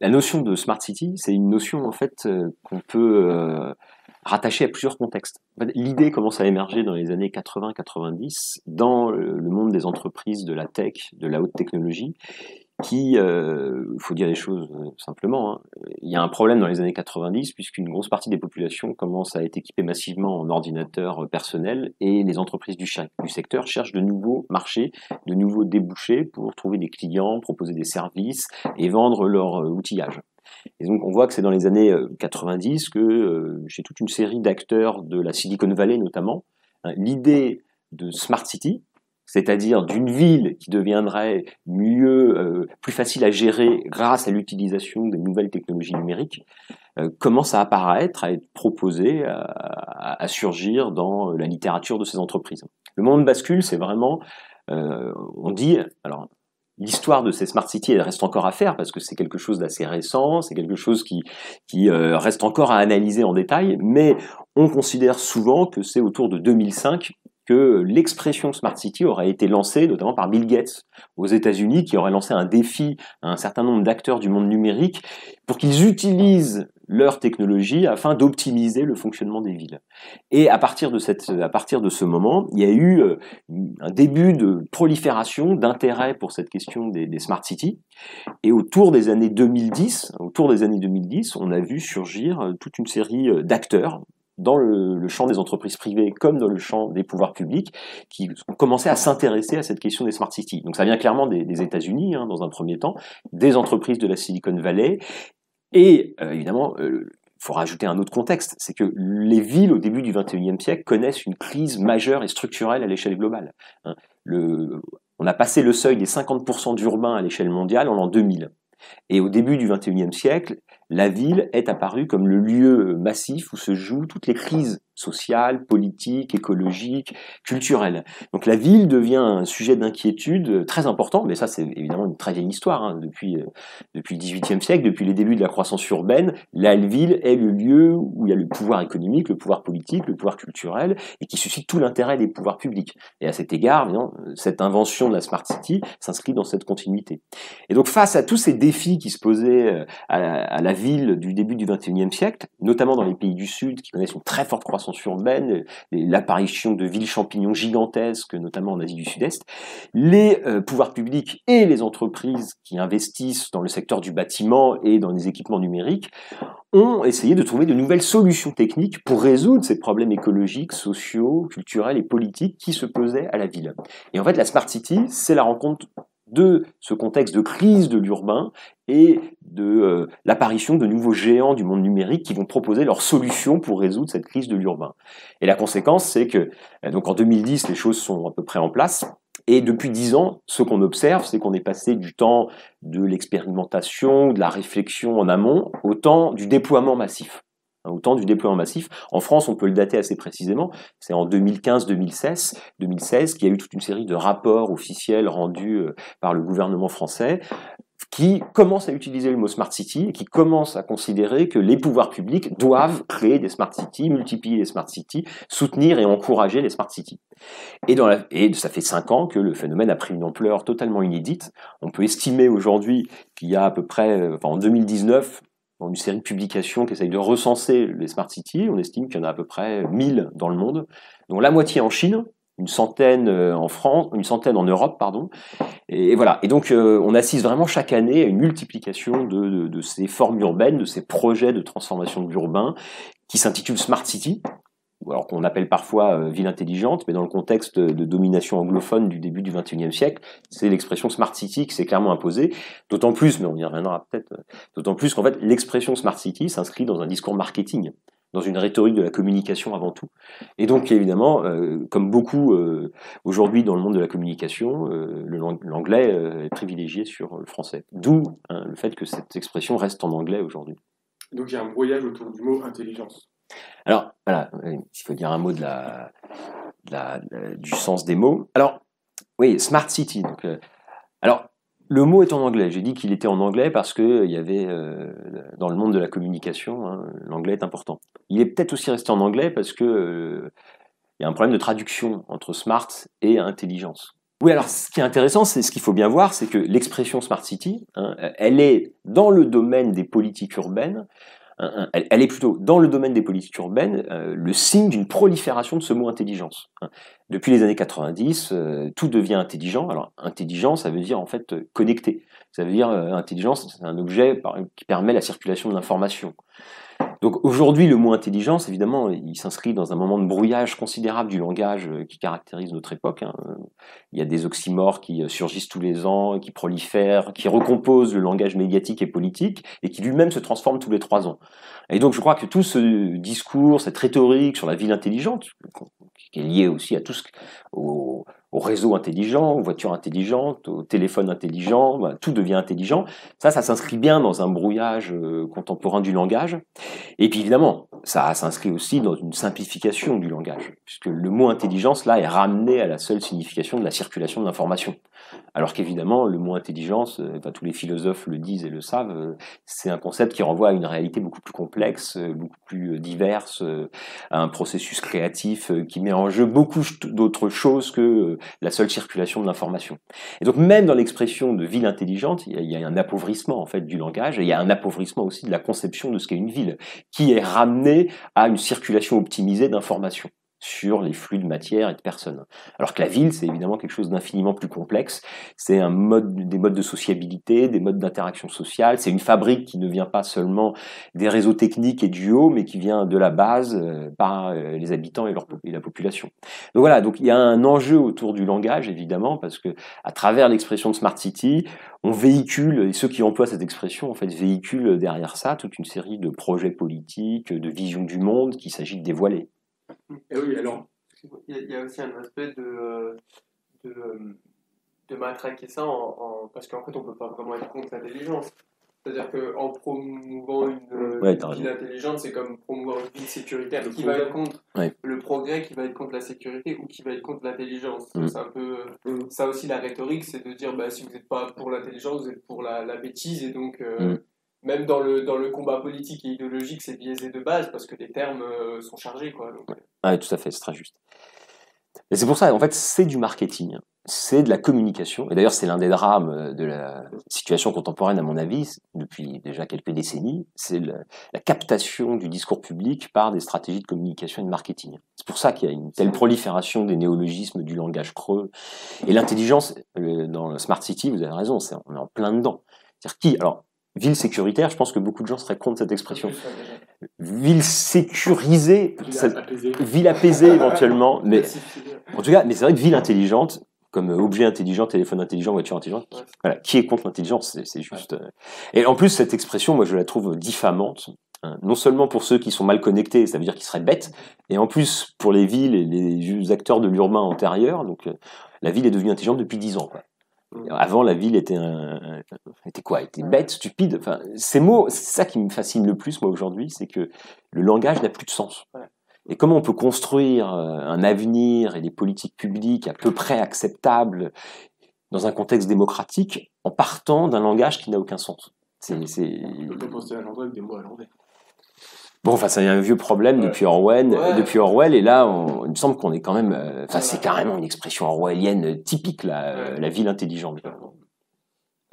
La notion de smart city, c'est une notion en fait qu'on peut rattacher à plusieurs contextes. En fait, l'idée commence à émerger dans les années 80-90 dans le monde des entreprises de la tech, de la haute technologie, qui, faut dire les choses simplement, hein, il y a un problème dans les années 90 puisqu'une grosse partie des populations commence à être équipée massivement en ordinateurs personnels et les entreprises du secteur cherchent de nouveaux marchés, de nouveaux débouchés pour trouver des clients, proposer des services et vendre leur outillage. Et donc on voit que c'est dans les années 90 que chez toute une série d'acteurs de la Silicon Valley notamment, hein, l'idée de Smart City, c'est-à-dire d'une ville qui deviendrait mieux, plus facile à gérer grâce à l'utilisation des nouvelles technologies numériques, commence à apparaître, à être proposée, à surgir dans la littérature de ces entreprises. Le monde bascule, c'est vraiment, on dit, alors l'histoire de ces smart cities, elle reste encore à faire parce que c'est quelque chose d'assez récent, c'est quelque chose qui reste encore à analyser en détail, mais on considère souvent que c'est autour de 2005 que l'expression Smart City aurait été lancée notamment par Bill Gates aux États-Unis, qui aurait lancé un défi à un certain nombre d'acteurs du monde numérique pour qu'ils utilisent leur technologie afin d'optimiser le fonctionnement des villes. Et à partir de ce moment, il y a eu un début de prolifération d'intérêt pour cette question des smart cities. Et autour des années 2010, on a vu surgir toute une série d'acteurs dans le champ des entreprises privées comme dans le champ des pouvoirs publics, qui ont commencé à s'intéresser à cette question des smart cities. Donc ça vient clairement des États-Unis, hein, dans un premier temps, des entreprises de la Silicon Valley, et évidemment, faut rajouter un autre contexte, c'est que les villes au début du XXIe siècle connaissent une crise majeure et structurelle à l'échelle globale. Hein. On a passé le seuil des 50% d'urbains à l'échelle mondiale en l'an 2000. Et au début du XXIe siècle, la ville est apparue comme le lieu massif où se jouent toutes les crises sociales, politiques, écologiques, culturelles. Donc la ville devient un sujet d'inquiétude très important, mais ça c'est évidemment une très vieille histoire, hein, depuis le XVIIIe siècle, depuis les débuts de la croissance urbaine, la ville est le lieu où il y a le pouvoir économique, le pouvoir politique, le pouvoir culturel, et qui suscite tout l'intérêt des pouvoirs publics. Et à cet égard, évidemment, cette invention de la Smart City s'inscrit dans cette continuité. Et donc face à tous ces défis qui se posaient à la ville du début du XXIe siècle, notamment dans les pays du Sud qui connaissent une très forte croissance urbaine, l'apparition de villes champignons gigantesques, notamment en Asie du Sud-Est, les pouvoirs publics et les entreprises qui investissent dans le secteur du bâtiment et dans les équipements numériques ont essayé de trouver de nouvelles solutions techniques pour résoudre ces problèmes écologiques, sociaux, culturels et politiques qui se posaient à la ville. Et en fait, la Smart City, c'est la rencontre de ce contexte de crise de l'urbain et de l'apparition de nouveaux géants du monde numérique qui vont proposer leurs solutions pour résoudre cette crise de l'urbain. Et la conséquence, c'est que donc en 2010, les choses sont à peu près en place. Et depuis 10 ans, ce qu'on observe, c'est qu'on est passé du temps de l'expérimentation, de la réflexion en amont, au temps du déploiement massif. Au temps du déploiement massif. En France, on peut le dater assez précisément, c'est en 2015-2016 qu'il y a eu toute une série de rapports officiels rendus par le gouvernement français qui commencent à utiliser le mot Smart City et qui commencent à considérer que les pouvoirs publics doivent créer des Smart Cities, multiplier les Smart Cities, soutenir et encourager les Smart Cities. Et ça fait 5 ans que le phénomène a pris une ampleur totalement inédite. On peut estimer aujourd'hui qu'il y a à peu près, en 2019, dans une série de publications qui essayent de recenser les Smart Cities, on estime qu'il y en a à peu près 1000 dans le monde, dont la moitié en Chine, une centaine en France, une centaine en Europe, pardon. Et voilà. Et donc, on assiste vraiment chaque année à une multiplication de ces formes urbaines, de ces projets de transformation de l'urbain, qui s'intitulent Smart City, ou alors qu'on appelle parfois ville intelligente, mais dans le contexte de domination anglophone du début du XXIe siècle, c'est l'expression Smart City qui s'est clairement imposée, d'autant plus, mais on y reviendra peut-être, d'autant plus qu'en fait, l'expression Smart City s'inscrit dans un discours marketing, dans une rhétorique de la communication avant tout. Et donc, évidemment, comme beaucoup aujourd'hui dans le monde de la communication, l'anglais est privilégié sur le français. D'où le fait que cette expression reste en anglais aujourd'hui. Donc il y a un brouillage autour du mot intelligence. Alors, voilà, il faut dire un mot du sens des mots. Alors, oui, Smart City. Donc, alors, le mot est en anglais. J'ai dit qu'il était en anglais parce que il y avait, dans le monde de la communication, hein, l'anglais est important. Il est peut-être aussi resté en anglais parce que il y a un problème de traduction entre smart et intelligence. Oui, alors ce qui est intéressant, c'est ce qu'il faut bien voir, c'est que l'expression Smart City, hein, elle est dans le domaine des politiques urbaines, elle est plutôt dans le domaine des politiques urbaines le signe d'une prolifération de ce mot intelligence. Hein. Depuis les années 90, tout devient intelligent. Alors intelligent, ça veut dire en fait connecté. Ça veut dire intelligence, c'est un objet qui permet la circulation de l'information. Donc aujourd'hui, le mot intelligence, évidemment, il s'inscrit dans un moment de brouillage considérable du langage qui caractérise notre époque. Hein. Il y a des oxymores qui surgissent tous les ans, qui prolifèrent, qui recomposent le langage médiatique et politique, et qui lui-même se transforment tous les 3 ans. Et donc je crois que tout ce discours, cette rhétorique sur la ville intelligente, qui est liée aussi à tout ce au réseau intelligent, aux voitures intelligentes, aux téléphones intelligents, bah, tout devient intelligent. Ça s'inscrit bien dans un brouillage contemporain du langage. Et puis évidemment, ça s'inscrit aussi dans une simplification du langage, puisque le mot intelligence, là, est ramené à la seule signification de la circulation de l'information. Alors qu'évidemment, le mot intelligence, tous les philosophes le disent et le savent, c'est un concept qui renvoie à une réalité beaucoup plus complexe, beaucoup plus diverse, à un processus créatif qui met en jeu beaucoup d'autres choses que la seule circulation de l'information. Et donc même dans l'expression de ville intelligente, il y a un appauvrissement en fait du langage, et il y a un appauvrissement aussi de la conception de ce qu'est une ville, qui est ramenée à une circulation optimisée d'informations sur les flux de matière et de personnes. Alors que la ville, c'est évidemment quelque chose d'infiniment plus complexe. C'est des modes de sociabilité, des modes d'interaction sociale. C'est une fabrique qui ne vient pas seulement des réseaux techniques et du haut, mais qui vient de la base par les habitants et la population. Donc voilà, donc il y a un enjeu autour du langage, évidemment, parce que à travers l'expression de Smart City, on véhicule, et ceux qui emploient cette expression, en fait, véhiculent derrière ça toute une série de projets politiques, de visions du monde qu'il s'agit de dévoiler. Et oui, alors. Il y a aussi un aspect de matraquer ça parce qu'en fait on peut pas vraiment être contre l'intelligence. C'est-à-dire qu'en promouvant une ville intelligente, c'est comme promouvoir une ville sécuritaire qui va être contre le progrès, qui va être contre la sécurité ou qui va être contre l'intelligence. C'est un peu ça aussi la rhétorique, c'est de dire si vous n'êtes pas pour l'intelligence, vous êtes pour la bêtise, et donc même dans le combat politique et idéologique, c'est biaisé de base parce que les termes sont chargés, quoi. Donc... Oui, tout à fait, c'est très juste. Et c'est pour ça, en fait, c'est du marketing, c'est de la communication. Et d'ailleurs, c'est l'un des drames de la situation contemporaine, à mon avis, depuis déjà quelques décennies, c'est la captation du discours public par des stratégies de communication et de marketing. C'est pour ça qu'il y a une telle prolifération des néologismes, du langage creux. Et l'intelligence, dans Smart City, vous avez raison, on est en plein dedans. C'est-à-dire alors, ville sécuritaire, je pense que beaucoup de gens seraient contre cette expression. Ville sécurisée, ville apaisée éventuellement, mais en tout cas, mais c'est vrai que ville intelligente, comme objet intelligent, téléphone intelligent, voiture intelligente, voilà, qui est contre l'intelligence, c'est juste. Et en plus, cette expression, moi, je la trouve diffamante, hein, non seulement pour ceux qui sont mal connectés, ça veut dire qu'ils seraient bêtes, et en plus pour les villes et les acteurs de l'urbain antérieur. Donc, la ville est devenue intelligente depuis 10 ans, quoi. Avant, la ville était était bête, stupide. Enfin, ces mots, c'est ça qui me fascine le plus, moi, aujourd'hui, c'est que le langage n'a plus de sens. Et comment on peut construire un avenir et des politiques publiques à peu près acceptables dans un contexte démocratique en partant d'un langage qui n'a aucun sens. On peut pas penser à l'endroit avec des mots à l'envers. Bon, enfin, c'est un vieux problème depuis Orwell, et là, il me semble qu'on est quand même, c'est carrément une expression orwellienne typique, la ville intelligente.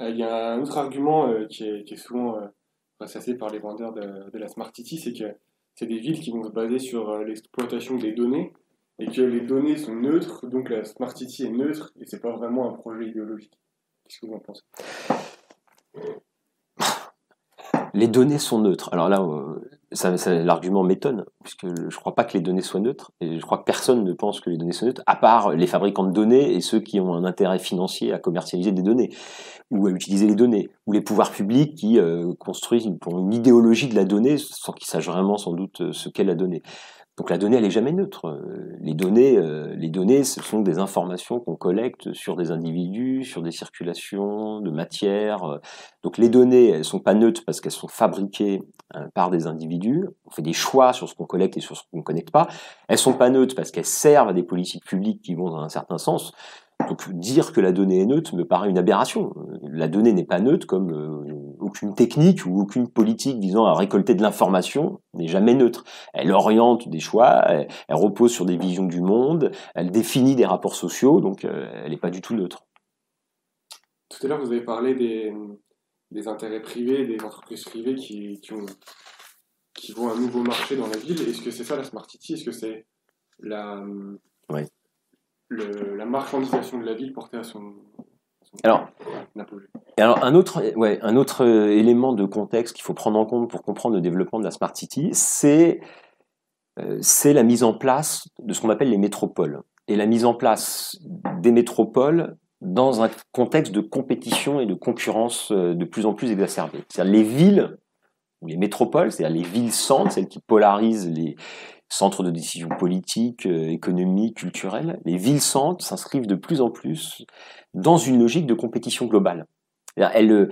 Il y a un autre argument qui est souvent ressassé par les vendeurs de la Smart City, c'est que c'est des villes qui vont se baser sur l'exploitation des données, et que les données sont neutres, donc la Smart City est neutre, et c'est pas vraiment un projet idéologique. Qu'est-ce que vous en pensez ? Les données sont neutres. Alors là, l'argument m'étonne, puisque je ne crois pas que les données soient neutres, et je crois que personne ne pense que les données soient neutres, à part les fabricants de données et ceux qui ont un intérêt financier à commercialiser des données, ou à utiliser les données, ou les pouvoirs publics qui construisent une idéologie de la donnée, sans qu'ils sachent vraiment sans doute ce qu'est la donnée. Donc la donnée, elle est jamais neutre. Les données, ce sont des informations qu'on collecte sur des individus, sur des circulations de matière. Donc les données, elles sont pas neutres parce qu'elles sont fabriquées par des individus. On fait des choix sur ce qu'on collecte et sur ce qu'on ne collecte pas. Elles sont pas neutres parce qu'elles servent à des politiques publiques qui vont dans un certain sens. Donc dire que la donnée est neutre me paraît une aberration. La donnée n'est pas neutre comme aucune technique ou aucune politique visant à récolter de l'information n'est jamais neutre. Elle oriente des choix, elle repose sur des visions du monde, elle définit des rapports sociaux, donc elle n'est pas du tout neutre. Tout à l'heure, vous avez parlé des intérêts privés, des entreprises privées qui voient un nouveau marché dans la ville. Est-ce que c'est ça la Smart City? Est-ce que c'est la marchandisation de la ville portée à son apogée? Alors un autre élément de contexte qu'il faut prendre en compte pour comprendre le développement de la Smart City, c'est la mise en place de ce qu'on appelle les métropoles. Et la mise en place des métropoles dans un contexte de compétition et de concurrence de plus en plus exacerbée. C'est-à-dire les villes, ou les métropoles, c'est-à-dire les villes-centres, celles qui polarisent les centres de décision politique, économique, culturelle, les villes-centres s'inscrivent de plus en plus dans une logique de compétition globale. Elles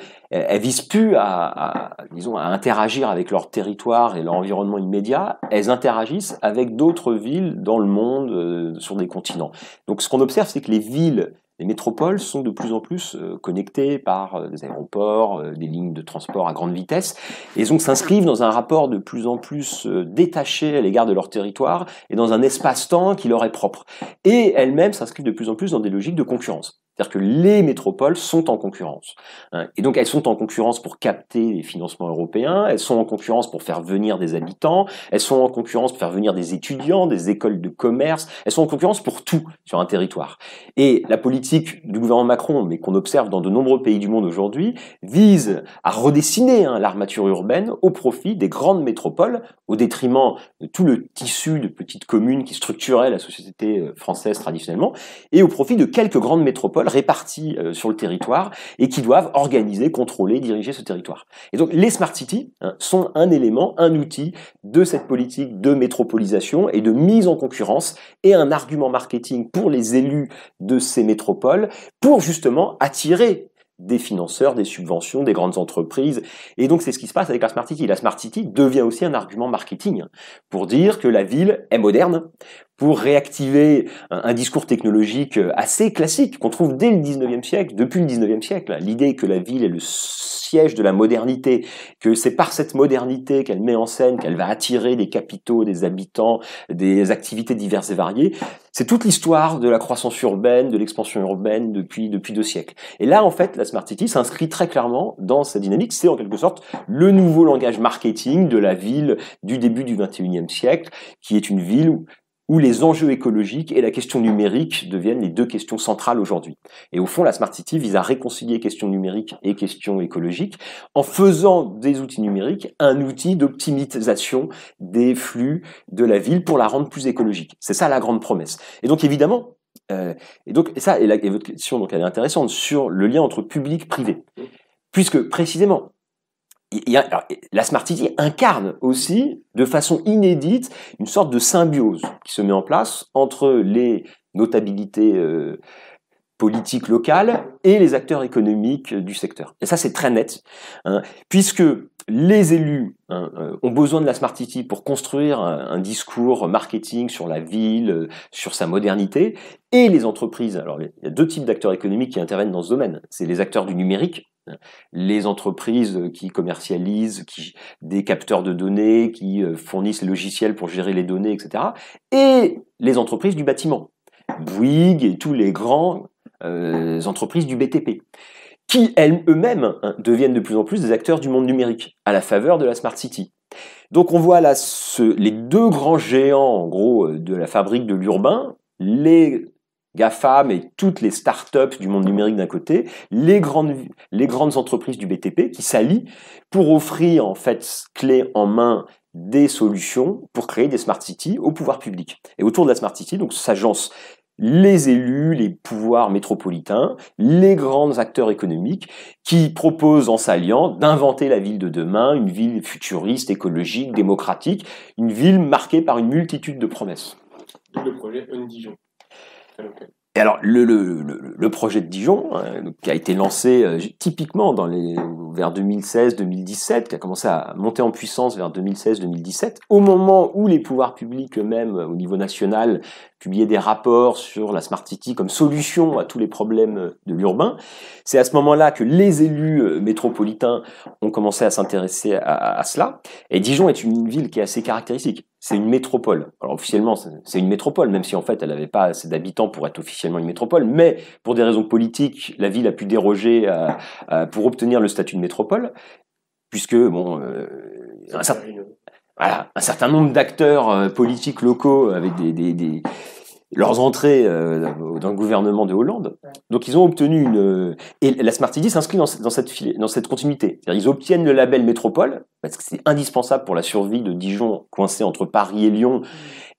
visent plus à interagir avec leur territoire et leur environnement immédiat, elles interagissent avec d'autres villes dans le monde, sur des continents. Donc ce qu'on observe, c'est que les métropoles sont de plus en plus connectées par des aéroports, des lignes de transport à grande vitesse, et donc s'inscrivent dans un rapport de plus en plus détaché à l'égard de leur territoire et dans un espace-temps qui leur est propre. Et elles-mêmes s'inscrivent de plus en plus dans des logiques de concurrence. C'est-à-dire que les métropoles sont en concurrence. Et donc elles sont en concurrence pour capter les financements européens, elles sont en concurrence pour faire venir des habitants, elles sont en concurrence pour faire venir des étudiants, des écoles de commerce, elles sont en concurrence pour tout sur un territoire. Et la politique du gouvernement Macron, mais qu'on observe dans de nombreux pays du monde aujourd'hui, vise à redessiner l'armature urbaine au profit des grandes métropoles, au détriment de tout le tissu de petites communes qui structuraient la société française traditionnellement, et au profit de quelques grandes métropoles répartis sur le territoire et qui doivent organiser, contrôler, diriger ce territoire. Et donc les Smart Cities sont un élément, un outil de cette politique de métropolisation et de mise en concurrence et un argument marketing pour les élus de ces métropoles pour justement attirer des financeurs, des subventions, des grandes entreprises. Et donc c'est ce qui se passe avec la Smart City. La Smart City devient aussi un argument marketing pour dire que la ville est moderne, pour réactiver un discours technologique assez classique qu'on trouve dès le 19e siècle, depuis le 19e siècle. L'idée que la ville est le siège de la modernité, que c'est par cette modernité qu'elle met en scène, qu'elle va attirer des capitaux, des habitants, des activités diverses et variées. C'est toute l'histoire de la croissance urbaine, de l'expansion urbaine depuis 2 siècles. Et là, en fait, la Smart City s'inscrit très clairement dans cette dynamique. C'est en quelque sorte le nouveau langage marketing de la ville du début du 21e siècle, qui est une ville où les enjeux écologiques et la question numérique deviennent les 2 questions centrales aujourd'hui. Et au fond, la Smart City vise à réconcilier questions numériques et questions écologiques en faisant des outils numériques un outil d'optimisation des flux de la ville pour la rendre plus écologique. C'est ça la grande promesse. Et donc évidemment, et votre question donc elle est intéressante sur le lien entre public et privé, puisque précisément la Smart City incarne aussi, de façon inédite, une sorte de symbiose qui se met en place entre les notabilités politiques locales et les acteurs économiques du secteur. Et ça, c'est très net, puisque les élus ont besoin de la Smart City pour construire un discours marketing sur la ville, sur sa modernité, et les entreprises. Alors, il y a 2 types d'acteurs économiques qui interviennent dans ce domaine. C'est les acteurs du numérique, les entreprises qui commercialisent des capteurs de données, qui fournissent les logiciels pour gérer les données, etc. Et les entreprises du bâtiment, Bouygues et tous les grands entreprises du BTP, qui eux-mêmes deviennent de plus en plus des acteurs du monde numérique, à la faveur de la Smart City. Donc on voit là les 2 grands géants, en gros, de la fabrique de l'urbain, les GAFAM et toutes les startups du monde numérique d'un côté, les grandes entreprises du BTP qui s'allient pour offrir en fait clé en main des solutions pour créer des Smart Cities au pouvoir public. Et autour de la Smart City, donc s'agencent les élus, les pouvoirs métropolitains, les grands acteurs économiques qui proposent en s'alliant d'inventer la ville de demain, une ville futuriste, écologique, démocratique, une ville marquée par une multitude de promesses. D'où le projet Dijon. Et alors, le projet de Dijon, qui a été lancé typiquement vers 2016-2017, qui a commencé à monter en puissance vers 2016-2017, au moment où les pouvoirs publics eux-mêmes, au niveau national, publié des rapports sur la Smart City comme solution à tous les problèmes de l'urbain. C'est à ce moment-là que les élus métropolitains ont commencé à s'intéresser à cela. Et Dijon est une ville qui est assez caractéristique. C'est une métropole. Alors officiellement, c'est une métropole, même si en fait elle n'avait pas assez d'habitants pour être officiellement une métropole. Mais pour des raisons politiques, la ville a pu déroger pour obtenir le statut de métropole, puisque bon, un certain nombre d'acteurs politiques locaux avec leurs entrées dans le gouvernement de Hollande. Donc ils ont obtenu et la Smart City s'inscrit dans cette continuité. C'est-à-dire ils obtiennent le label métropole, parce que c'est indispensable pour la survie de Dijon, coincé entre Paris et Lyon.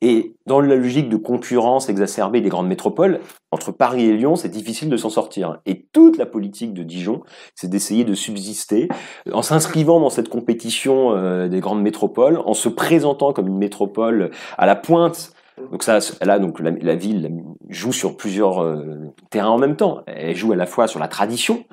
Et dans la logique de concurrence exacerbée des grandes métropoles, entre Paris et Lyon, c'est difficile de s'en sortir. Et toute la politique de Dijon, c'est d'essayer de subsister en s'inscrivant dans cette compétition des grandes métropoles, en se présentant comme une métropole à la pointe. Donc la ville joue sur plusieurs terrains en même temps. Elle joue à la fois sur la tradition,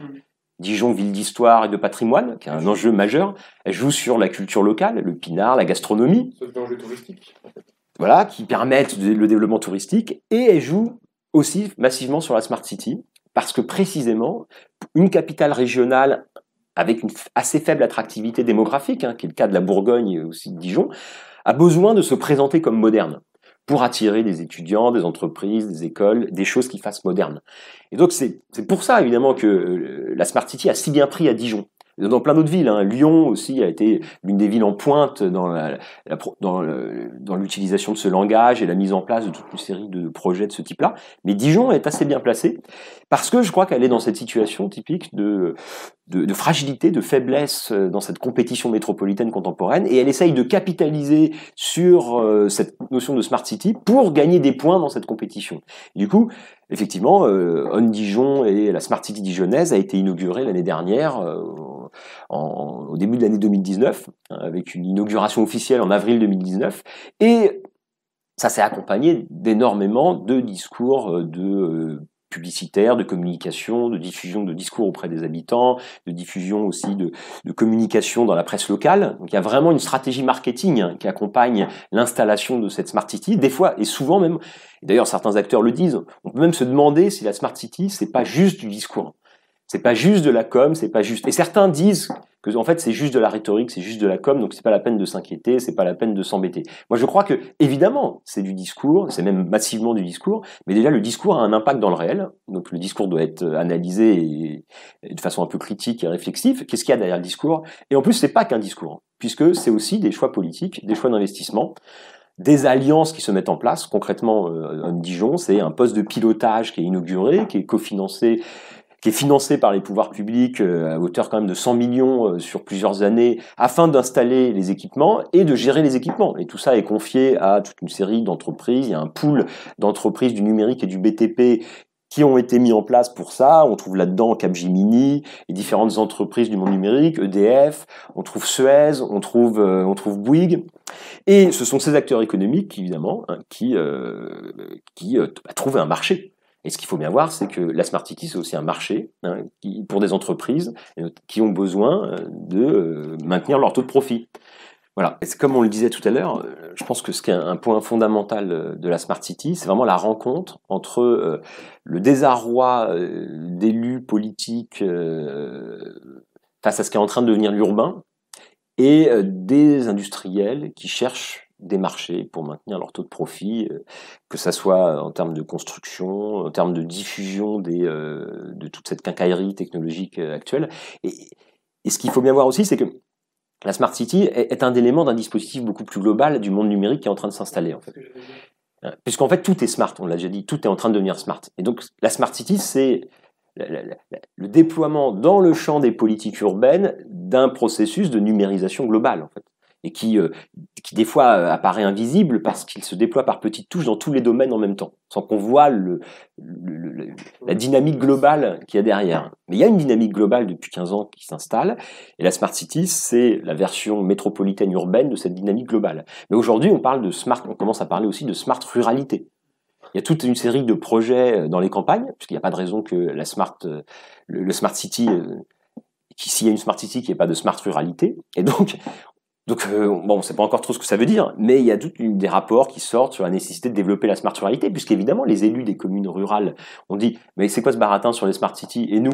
Dijon, ville d'histoire et de patrimoine, qui est un enjeu majeur. Elle joue sur la culture locale, le pinard, la gastronomie. C'est l'enjeu touristique, en fait. Voilà, qui permettent le développement touristique, et elle joue aussi massivement sur la Smart City, parce que précisément, une capitale régionale avec une assez faible attractivité démographique, qui est le cas de la Bourgogne et aussi de Dijon, a besoin de se présenter comme moderne, pour attirer des étudiants, des entreprises, des écoles, des choses qui fassent moderne. Et donc c'est pour ça évidemment que la Smart City a si bien pris à Dijon. Dans plein d'autres villes, Lyon aussi a été l'une des villes en pointe dans l'utilisation de ce langage et la mise en place de toute une série de projets de ce type-là. Mais Dijon est assez bien placée parce que je crois qu'elle est dans cette situation typique de fragilité, de faiblesse dans cette compétition métropolitaine contemporaine, et elle essaye de capitaliser sur cette notion de Smart City pour gagner des points dans cette compétition. Du coup, effectivement, On Dijon et la Smart City dijonnaise a été inaugurée l'année dernière, au début de l'année 2019, avec une inauguration officielle en avril 2019, et ça s'est accompagné d'énormément de discours publicitaires, de communication, de diffusion de discours auprès des habitants, de diffusion aussi de communication dans la presse locale. Donc il y a vraiment une stratégie marketing qui accompagne l'installation de cette Smart City, des fois et souvent même, et d'ailleurs certains acteurs le disent, on peut même se demander si la Smart City, c'est pas juste du discours. C'est pas juste de la com, c'est pas juste. Et certains disent que en fait c'est juste de la rhétorique, c'est juste de la com, donc c'est pas la peine de s'inquiéter, c'est pas la peine de s'embêter. Moi je crois que évidemment c'est du discours, c'est même massivement du discours, mais déjà le discours a un impact dans le réel. Donc le discours doit être analysé et de façon un peu critique et réflexive. Qu'est-ce qu'il y a derrière le discours? Et en plus c'est pas qu'un discours, puisque c'est aussi des choix politiques, des choix d'investissement, des alliances qui se mettent en place. Concrètement, Dijon, c'est un poste de pilotage qui est inauguré, qui est financé par les pouvoirs publics à hauteur quand même de 100 millions sur plusieurs années, afin d'installer les équipements et de gérer les équipements. Et tout ça est confié à toute une série d'entreprises. Il y a un pool d'entreprises du numérique et du BTP qui ont été mis en place pour ça. On trouve là-dedans Capgemini et différentes entreprises du monde numérique, EDF, on trouve Suez, on trouve Bouygues. Et ce sont ces acteurs économiques, évidemment, qui trouvent un marché. Et ce qu'il faut bien voir, c'est que la Smart City, c'est aussi un marché pour des entreprises qui ont besoin de maintenir leur taux de profit. Voilà. Et comme on le disait tout à l'heure, je pense que ce qui est un point fondamental de la Smart City, c'est vraiment la rencontre entre le désarroi d'élus politiques face à ce qui est en train de devenir l'urbain et des industriels qui cherchent des marchés pour maintenir leur taux de profit, que ça soit en termes de construction, en termes de diffusion de toute cette quincaillerie technologique actuelle. Et ce qu'il faut bien voir aussi, c'est que la Smart City est un élément d'un dispositif beaucoup plus global du monde numérique qui est en train de s'installer, en fait. Puisqu'en fait, tout est smart, on l'a déjà dit, tout est en train de devenir smart. Et donc, la Smart City, c'est le déploiement dans le champ des politiques urbaines d'un processus de numérisation globale, en fait. Et qui des fois apparaît invisible parce qu'il se déploie par petites touches dans tous les domaines en même temps, sans qu'on voit la dynamique globale qu'il y a derrière. Mais il y a une dynamique globale depuis 15 ans qui s'installe, et la Smart City, c'est la version métropolitaine urbaine de cette dynamique globale. Mais aujourd'hui, on commence à parler aussi de smart ruralité. Il y a toute une série de projets dans les campagnes, puisqu'il n'y a pas de raison que le Smart City, s'il y a une Smart City, qu'il n'y ait pas de smart ruralité. Et donc, Donc, bon, on ne sait pas encore trop ce que ça veut dire, mais il y a des rapports qui sortent sur la nécessité de développer la smart ruralité, puisqu'évidemment, les élus des communes rurales ont dit « mais c'est quoi ce baratin sur les smart cities ?» Et nous,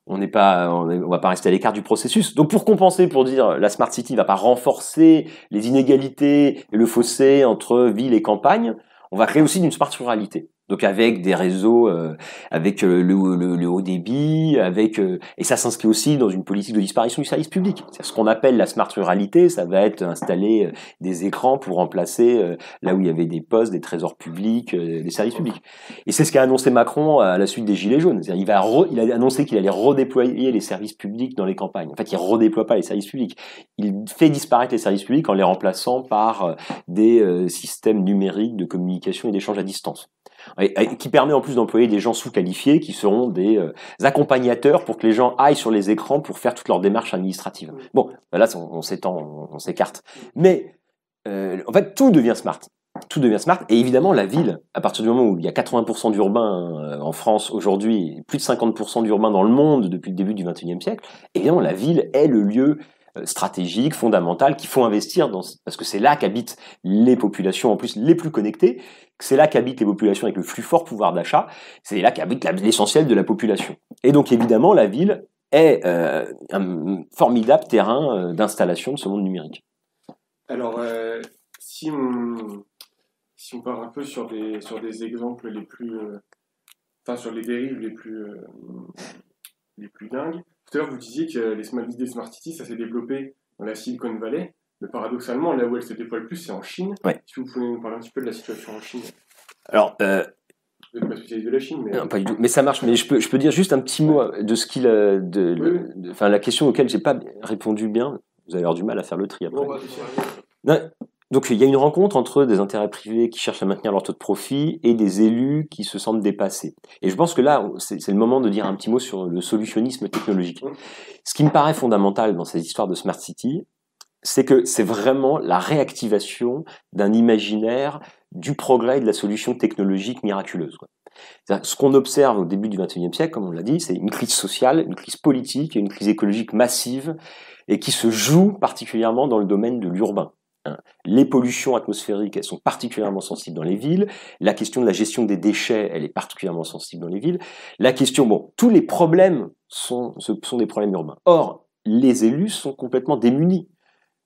on va pas rester à l'écart du processus. Donc, pour compenser, pour dire la smart city ne va pas renforcer les inégalités et le fossé entre ville et campagne, on va créer aussi une smart ruralité. Donc avec des réseaux, avec le haut débit, et ça s'inscrit aussi dans une politique de disparition du service public. C'est ce qu'on appelle la smart ruralité, ça va être installer des écrans pour remplacer là où il y avait des postes, des trésors publics, des services publics. Et c'est ce qu'a annoncé Macron à la suite des Gilets jaunes. C'est-à-dire, il a annoncé qu'il allait redéployer les services publics dans les campagnes. En fait, il redéploie pas les services publics. Il fait disparaître les services publics en les remplaçant par des systèmes numériques de communication et d'échange à distance. Et qui permet en plus d'employer des gens sous-qualifiés qui seront des accompagnateurs pour que les gens aillent sur les écrans pour faire toutes leurs démarches administratives. Bon, là, on s'étend, on s'écarte. Mais en fait, tout devient smart. Tout devient smart. Et évidemment, la ville, à partir du moment où il y a 80% d'urbains en France aujourd'hui, plus de 50% d'urbains dans le monde depuis le début du XXIe siècle, évidemment, la ville est le lieu stratégique, fondamental, qu'il faut investir dans, parce que c'est là qu'habitent les populations en plus les plus connectées, c'est là qu'habitent les populations avec le plus fort pouvoir d'achat, c'est là qu'habite l'essentiel de la population. Et donc évidemment, la ville est un formidable terrain d'installation de ce monde numérique. Alors, si on part un peu sur des exemples les plus... sur les dérives les plus dingues, tout à l'heure, vous disiez que l'idée Smart City, ça s'est développé dans la Silicon Valley, mais paradoxalement, là où elle se déploie le plus, c'est en Chine. Ouais. Si vous pouvez nous parler un petit peu de la situation en Chine. Alors, vous n'êtes pas spécialiste de la Chine, mais... Non, pas du tout. Mais ça marche. Mais je peux dire juste un petit mot de ce qu'il... la question auquel j'ai pas répondu bien. Vous allez avoir du mal à faire le tri après. Donc, il y a une rencontre entre des intérêts privés qui cherchent à maintenir leur taux de profit et des élus qui se sentent dépassés. Et je pense que là, c'est le moment de dire un petit mot sur le solutionnisme technologique. Ce qui me paraît fondamental dans ces histoires de Smart City, c'est que c'est vraiment la réactivation d'un imaginaire du progrès et de la solution technologique miraculeuse. Ce qu'on observe au début du XXIe siècle, comme on l'a dit, c'est une crise sociale, une crise politique et une crise écologique massive et qui se joue particulièrement dans le domaine de l'urbain. Les pollutions atmosphériques, elles sont particulièrement sensibles dans les villes. La question de la gestion des déchets, elle est particulièrement sensible dans les villes. La question, tous les problèmes sont des problèmes urbains. Or, les élus sont complètement démunis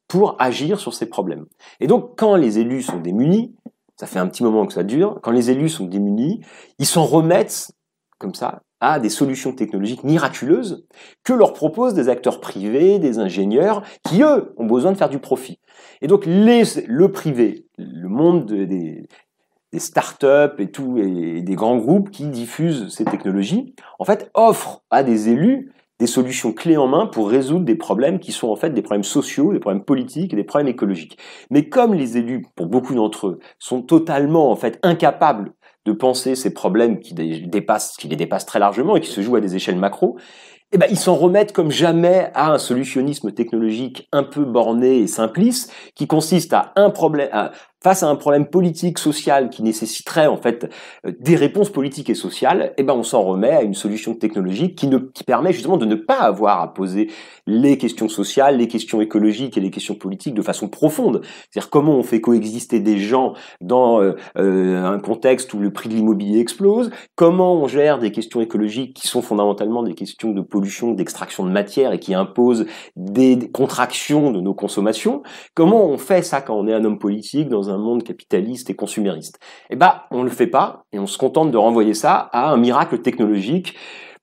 pour agir sur ces problèmes. Et donc, quand les élus sont démunis, ça fait un petit moment que ça dure, quand les élus sont démunis, ils s'en remettent, comme ça, à des solutions technologiques miraculeuses que leur proposent des acteurs privés, des ingénieurs, qui, eux, ont besoin de faire du profit. Et donc, le privé, le monde des start-up et des grands groupes qui diffusent ces technologies, en fait, offrent à des élus des solutions clés en main pour résoudre des problèmes qui sont en fait des problèmes sociaux, des problèmes politiques et des problèmes écologiques. Mais comme les élus, pour beaucoup d'entre eux, sont totalement en fait incapables de penser ces problèmes qui les dépassent très largement et qui se jouent à des échelles macro, ils s'en remettent comme jamais à un solutionnisme technologique un peu borné et simpliste, qui consiste face à un problème politique, social, qui nécessiterait en fait des réponses politiques et sociales, on s'en remet à une solution technologique qui permet justement de ne pas avoir à poser les questions sociales, les questions écologiques et les questions politiques de façon profonde. C'est-à-dire comment on fait coexister des gens dans un contexte où le prix de l'immobilier explose, comment on gère des questions écologiques qui sont fondamentalement des questions de pollution, d'extraction de matière et qui imposent des contractions de nos consommations, comment on fait ça quand on est un homme politique dans un monde capitaliste et consumériste? On ne le fait pas et on se contente de renvoyer ça à un miracle technologique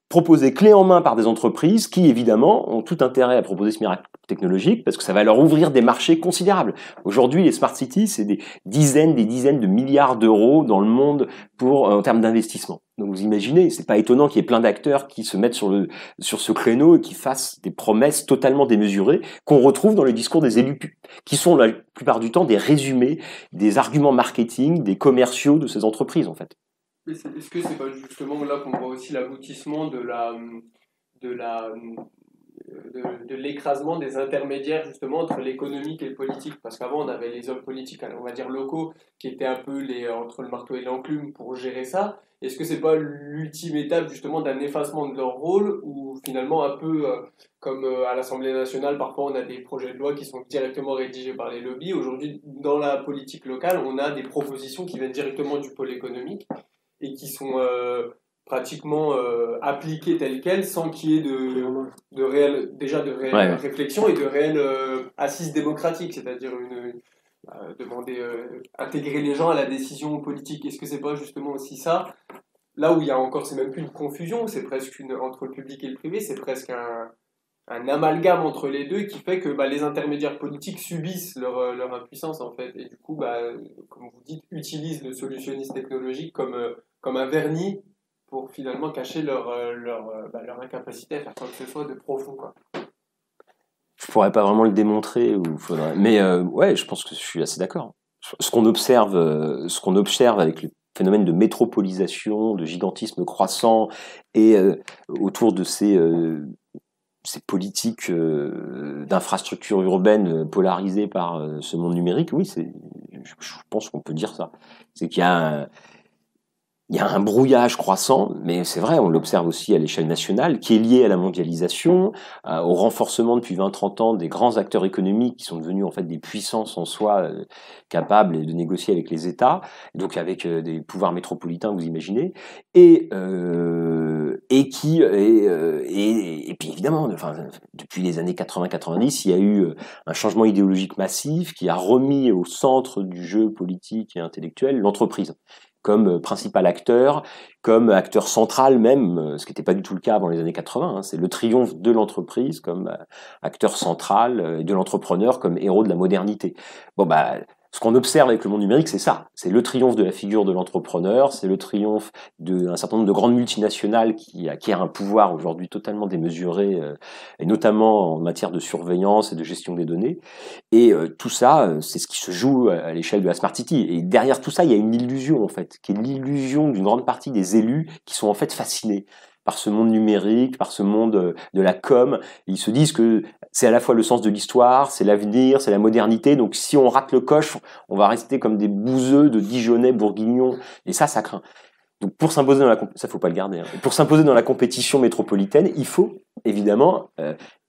proposé clé en main par des entreprises qui, évidemment, ont tout intérêt à proposer ce miracle technologique parce que ça va leur ouvrir des marchés considérables. Aujourd'hui, les smart cities, c'est des dizaines de milliards d'euros dans le monde en termes d'investissement. Donc vous imaginez, c'est pas étonnant qu'il y ait plein d'acteurs qui se mettent sur ce créneau et qui fassent des promesses totalement démesurées qu'on retrouve dans les discours des élus, qui sont la plupart du temps des résumés, des arguments marketing, des commerciaux de ces entreprises en fait. Est-ce que c'est pas justement là qu'on voit aussi l'aboutissement de l'écrasement des intermédiaires justement entre l'économique et le politique, parce qu'avant on avait les hommes politiques, on va dire locaux, qui étaient un peu entre le marteau et l'enclume pour gérer ça, Est-ce que c'est pas l'ultime étape justement d'un effacement de leur rôle, ou finalement un peu comme à l'Assemblée nationale, parfois on a des projets de loi qui sont directement rédigés par les lobbies. Aujourd'hui, dans la politique locale, on a des propositions qui viennent directement du pôle économique et qui sont pratiquement appliquées telles quelles, sans qu'il y ait de réelle réflexion et de réelle assise démocratique, c'est-à-dire demander, intégrer les gens à la décision politique. Est-ce que c'est pas justement aussi ça, là où il y a encore, c'est même plus une confusion, c'est presque entre le public et le privé, c'est presque un amalgame entre les deux qui fait que les intermédiaires politiques subissent leur impuissance en fait, et du coup, comme vous dites, utilisent le solutionnisme technologique comme un vernis pour finalement cacher leur incapacité à faire quoi que ce soit de profond, quoi. Je pourrais pas vraiment le démontrer, mais ouais, je pense que je suis assez d'accord. Ce qu'on observe avec le phénomène de métropolisation, de gigantisme croissant, et autour de ces politiques d'infrastructures urbaines polarisées par ce monde numérique, oui, je pense qu'on peut dire ça. C'est qu'il y a un brouillage croissant, mais c'est vrai, on l'observe aussi à l'échelle nationale, qui est lié à la mondialisation, au renforcement depuis 20-30 ans des grands acteurs économiques qui sont devenus en fait des puissances en soi, capables de négocier avec les États, donc avec des pouvoirs métropolitains, vous imaginez, et puis évidemment, depuis les années 80-90, il y a eu un changement idéologique massif qui a remis au centre du jeu politique et intellectuel l'entreprise comme principal acteur, comme acteur central même, ce qui n'était pas du tout le cas avant les années 80. Hein. C'est le triomphe de l'entreprise comme acteur central et de l'entrepreneur comme héros de la modernité. Ce qu'on observe avec le monde numérique, c'est ça. C'est le triomphe de la figure de l'entrepreneur, c'est le triomphe d'un certain nombre de grandes multinationales qui acquièrent un pouvoir aujourd'hui totalement démesuré, et notamment en matière de surveillance et de gestion des données. Et tout ça, c'est ce qui se joue à l'échelle de la Smart City. Et derrière tout ça, il y a une illusion, en fait, qui est l'illusion d'une grande partie des élus qui sont en fait fascinés par ce monde numérique, par ce monde de la com. Et ils se disent que c'est à la fois le sens de l'histoire, c'est l'avenir, c'est la modernité. Donc si on rate le coche, on va rester comme des bouseux de Dijonais, bourguignons. Et ça craint. Donc pour s'imposer ça faut pas le garder. Hein. Pour s'imposer dans la compétition métropolitaine, il faut évidemment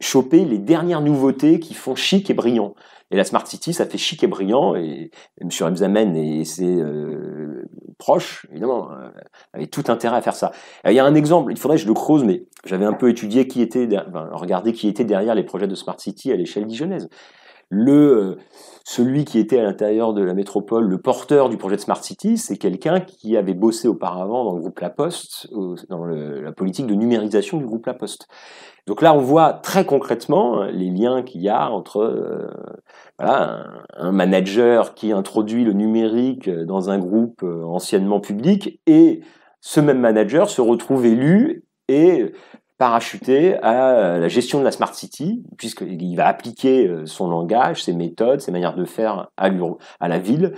choper les dernières nouveautés qui font chic et brillant. Et la Smart City, ça fait chic et brillant. Et M. Rebsamen et ses proches, évidemment, avaient tout intérêt à faire ça. Il y a un exemple, il faudrait que je le creuse, mais j'avais un peu étudié regardé qui était derrière les projets de Smart City à l'échelle dijonnaise. Celui qui était à l'intérieur de la métropole, le porteur du projet de Smart City, c'est quelqu'un qui avait bossé auparavant dans le groupe La Poste, dans la politique de numérisation du groupe La Poste. Donc là, on voit très concrètement les liens qu'il y a entre un manager qui introduit le numérique dans un groupe anciennement public, et ce même manager se retrouve élu et parachuté à la gestion de la Smart City, puisqu'il va appliquer son langage, ses méthodes, ses manières de faire à la ville,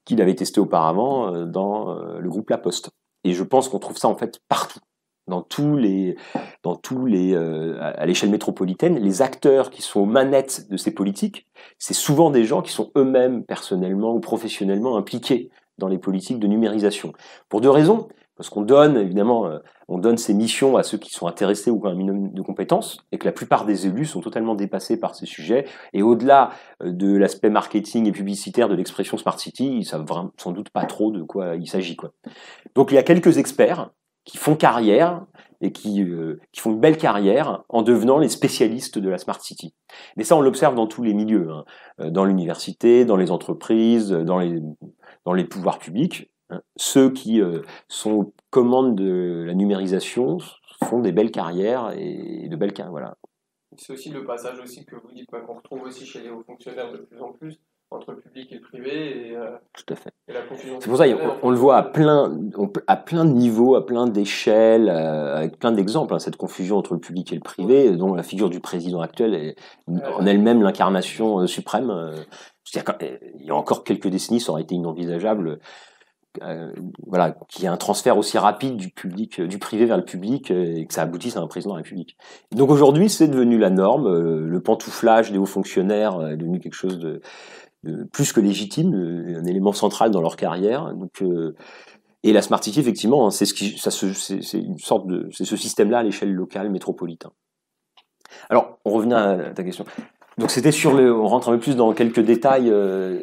qu'il avait testé auparavant dans le groupe La Poste. Et je pense qu'on trouve ça en fait partout. À l'échelle métropolitaine, les acteurs qui sont aux manettes de ces politiques, c'est souvent des gens qui sont eux-mêmes personnellement ou professionnellement impliqués dans les politiques de numérisation. Pour deux raisons. Parce qu'on donne, évidemment, ces missions à ceux qui sont intéressés ou qui ont un minimum de compétences, et que la plupart des élus sont totalement dépassés par ces sujets. Et au-delà de l'aspect marketing et publicitaire de l'expression Smart City, ils savent sans doute pas trop de quoi il s'agit, quoi. Donc il y a quelques experts qui font carrière et qui font une belle carrière en devenant les spécialistes de la Smart City. Mais ça, on l'observe dans tous les milieux, hein, dans l'université, dans les entreprises, dans les pouvoirs publics. Ceux qui sont aux commandes de la numérisation font des belles carrières et de belles carrières, voilà. C'est aussi le passage aussi que vous dites, qu'on retrouve aussi chez les hauts fonctionnaires de plus en plus, entre le public et le privé, et, tout à fait. Et la confusion. C'est pour ça on le voit à plein de niveaux, à plein d'échelles, avec plein d'exemples, hein, cette confusion entre le public et le privé, dont la figure du président actuel est en elle-même l'incarnation suprême. C'est-à-dire qu'il y a encore quelques décennies, ça aurait été inenvisageable. Qu'il y ait un transfert aussi rapide du privé vers le public, et que ça aboutisse à un président de la République. Donc aujourd'hui, c'est devenu la norme. Le pantouflage des hauts fonctionnaires est devenu quelque chose de plus que légitime, un élément central dans leur carrière. Donc Et la Smart City, effectivement, c'est une sorte de, c'est ce système-là à l'échelle locale, métropolitain. Alors, on revient à ta question. Donc c'était on rentre un peu plus dans quelques détails.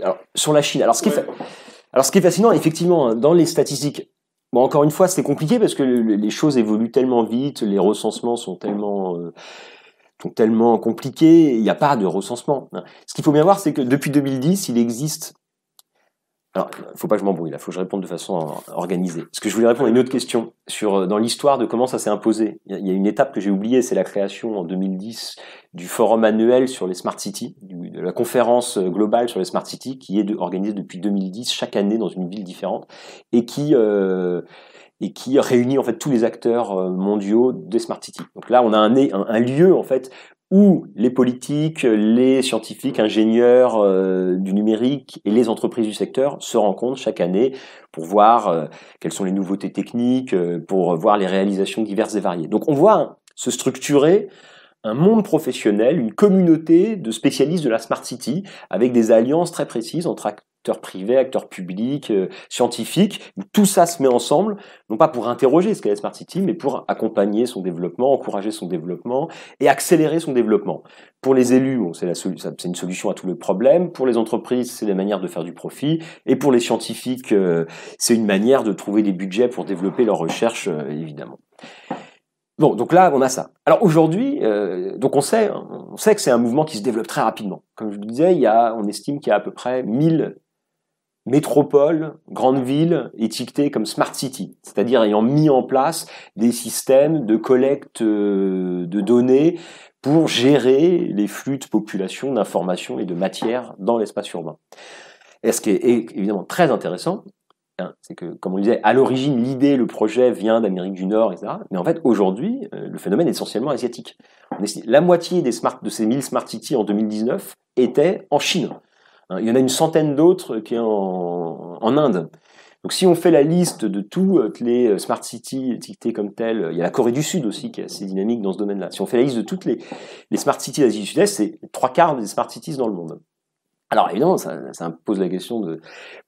Alors, sur la Chine. Alors ce qui est fascinant, effectivement, dans les statistiques. Bon, encore une fois, c'est compliqué parce que les choses évoluent tellement vite, les recensements sont tellement compliqués. Il n'y a pas de recensement. Ce qu'il faut bien voir, c'est que depuis 2010, il existe. Alors, il faut pas que je m'embrouille, là, il faut que je réponde de façon organisée. Parce que je voulais répondre à une autre question dans l'histoire de comment ça s'est imposé. Il y a une étape que j'ai oubliée, c'est la création en 2010 du forum annuel sur les Smart Cities, de la conférence globale sur les Smart Cities, qui est organisée depuis 2010 chaque année dans une ville différente et qui réunit en fait tous les acteurs mondiaux des Smart Cities. Donc là, on a un lieu en fait où les politiques, les scientifiques, ingénieurs du numérique et les entreprises du secteur se rencontrent chaque année pour voir quelles sont les nouveautés techniques, pour voir les réalisations diverses et variées. Donc on voit se structurer un monde professionnel, une communauté de spécialistes de la Smart City avec des alliances très précises entre acteurs privés, acteurs publics, scientifiques, où tout ça se met ensemble, non pas pour interroger ce qu'est la Smart City, mais pour accompagner son développement, encourager son développement et accélérer son développement. Pour les élus, bon, c'est une solution à tous les problèmes. Pour les entreprises, c'est des manières de faire du profit. Et pour les scientifiques, c'est une manière de trouver des budgets pour développer leurs recherches, évidemment. Bon, donc là, on a ça. Alors aujourd'hui, donc on sait que c'est un mouvement qui se développe très rapidement. Comme je le disais, on estime qu'il y a à peu près 1000 métropoles, grandes villes étiquetées comme Smart City, c'est-à-dire ayant mis en place des systèmes de collecte de données pour gérer les flux de population, d'informations et de matière dans l'espace urbain. Et ce qui est évidemment très intéressant, c'est que, comme on disait, à l'origine, l'idée, le projet vient d'Amérique du Nord, etc. Mais en fait, aujourd'hui, le phénomène est essentiellement asiatique. La moitié de ces 1000 Smart Cities en 2019 étaient en Chine. Il y en a une centaine d'autres qui sont en Inde. Donc si on fait la liste de toutes les Smart Cities étiquetées comme telles, il y a la Corée du Sud aussi qui est assez dynamique dans ce domaine-là. Si on fait la liste de toutes les Smart Cities d'Asie du Sud-Est, c'est 3/4 des Smart Cities dans le monde. Alors évidemment, ça pose la question de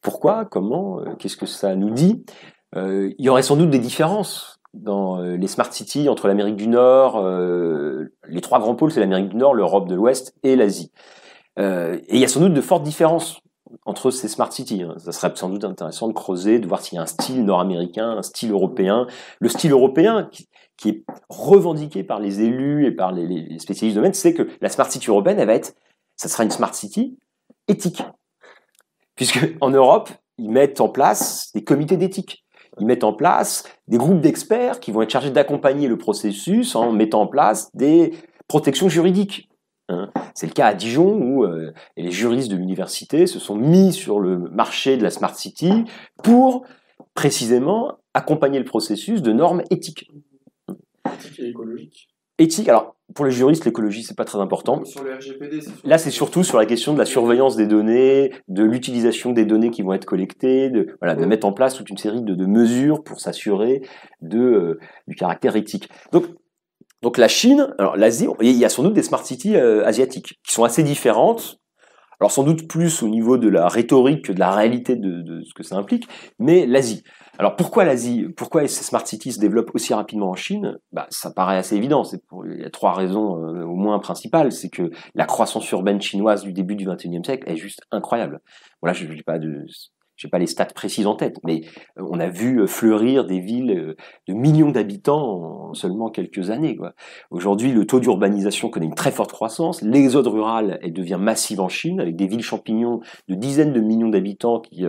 pourquoi, comment, qu'est-ce que ça nous dit. Il y aurait sans doute des différences dans les Smart Cities entre l'Amérique du Nord, les 3 grands pôles, c'est l'Amérique du Nord, l'Europe de l'Ouest et l'Asie. Et il y a sans doute de fortes différences entre ces Smart Cities. Ça serait sans doute intéressant de creuser, de voir s'il y a un style nord-américain, un style européen. Le style européen, qui est revendiqué par les élus et par les spécialistes de domaine, c'est que la Smart City européenne, ça sera une Smart City éthique. Puisque en Europe, ils mettent en place des comités d'éthique. Ils mettent en place des groupes d'experts qui vont être chargés d'accompagner le processus en mettant en place des protections juridiques. C'est le cas à Dijon où les juristes de l'université se sont mis sur le marché de la Smart City pour précisément accompagner le processus de normes éthiques. Éthique et écologique. Éthique, alors pour les juristes, l'écologie c'est pas très important. Sur le RGPD, là c'est surtout sur la question de la surveillance des données, de l'utilisation des données qui vont être collectées, de mettre en place toute une série de mesures pour s'assurer du caractère éthique. Donc la Chine, alors l'Asie, il y a sans doute des smart cities asiatiques qui sont assez différentes. Alors sans doute plus au niveau de la rhétorique que de la réalité de ce que ça implique, mais l'Asie. Alors pourquoi l'Asie? Pourquoi ces smart cities se développent aussi rapidement en Chine? Ça paraît assez évident. Il y a 3 raisons au moins principales. C'est que la croissance urbaine chinoise du début du XXIe siècle est juste incroyable. Voilà, je n'ai pas les stats précises en tête, mais on a vu fleurir des villes de millions d'habitants en seulement quelques années, quoi. Aujourd'hui, le taux d'urbanisation connaît une très forte croissance. L'exode rural devient massif en Chine, avec des villes champignons de dizaines de millions d'habitants qui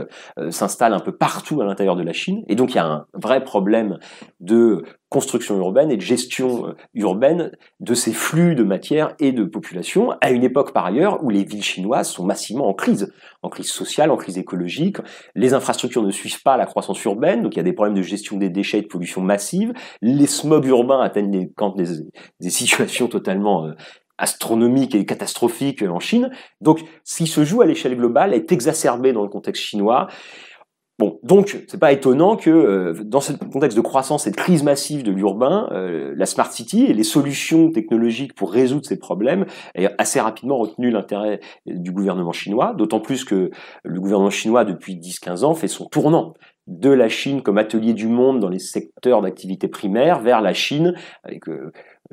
s'installent un peu partout à l'intérieur de la Chine. Et donc, il y a un vrai problème de construction urbaine et de gestion urbaine de ces flux de matière et de population, à une époque par ailleurs où les villes chinoises sont massivement en crise sociale, en crise écologique. Les infrastructures ne suivent pas la croissance urbaine, donc il y a des problèmes de gestion des déchets et de pollution massive. Les smogs urbains atteignent des situations totalement astronomiques et catastrophiques en Chine. Donc, ce qui se joue à l'échelle globale est exacerbé dans le contexte chinois. Bon, donc, c'est pas étonnant que dans ce contexte de croissance et de crise massive de l'urbain, la Smart City et les solutions technologiques pour résoudre ces problèmes aient assez rapidement retenu l'intérêt du gouvernement chinois, d'autant plus que le gouvernement chinois, depuis 10-15 ans, fait son tournant. de la Chine comme atelier du monde dans les secteurs d'activité primaire vers la Chine, avec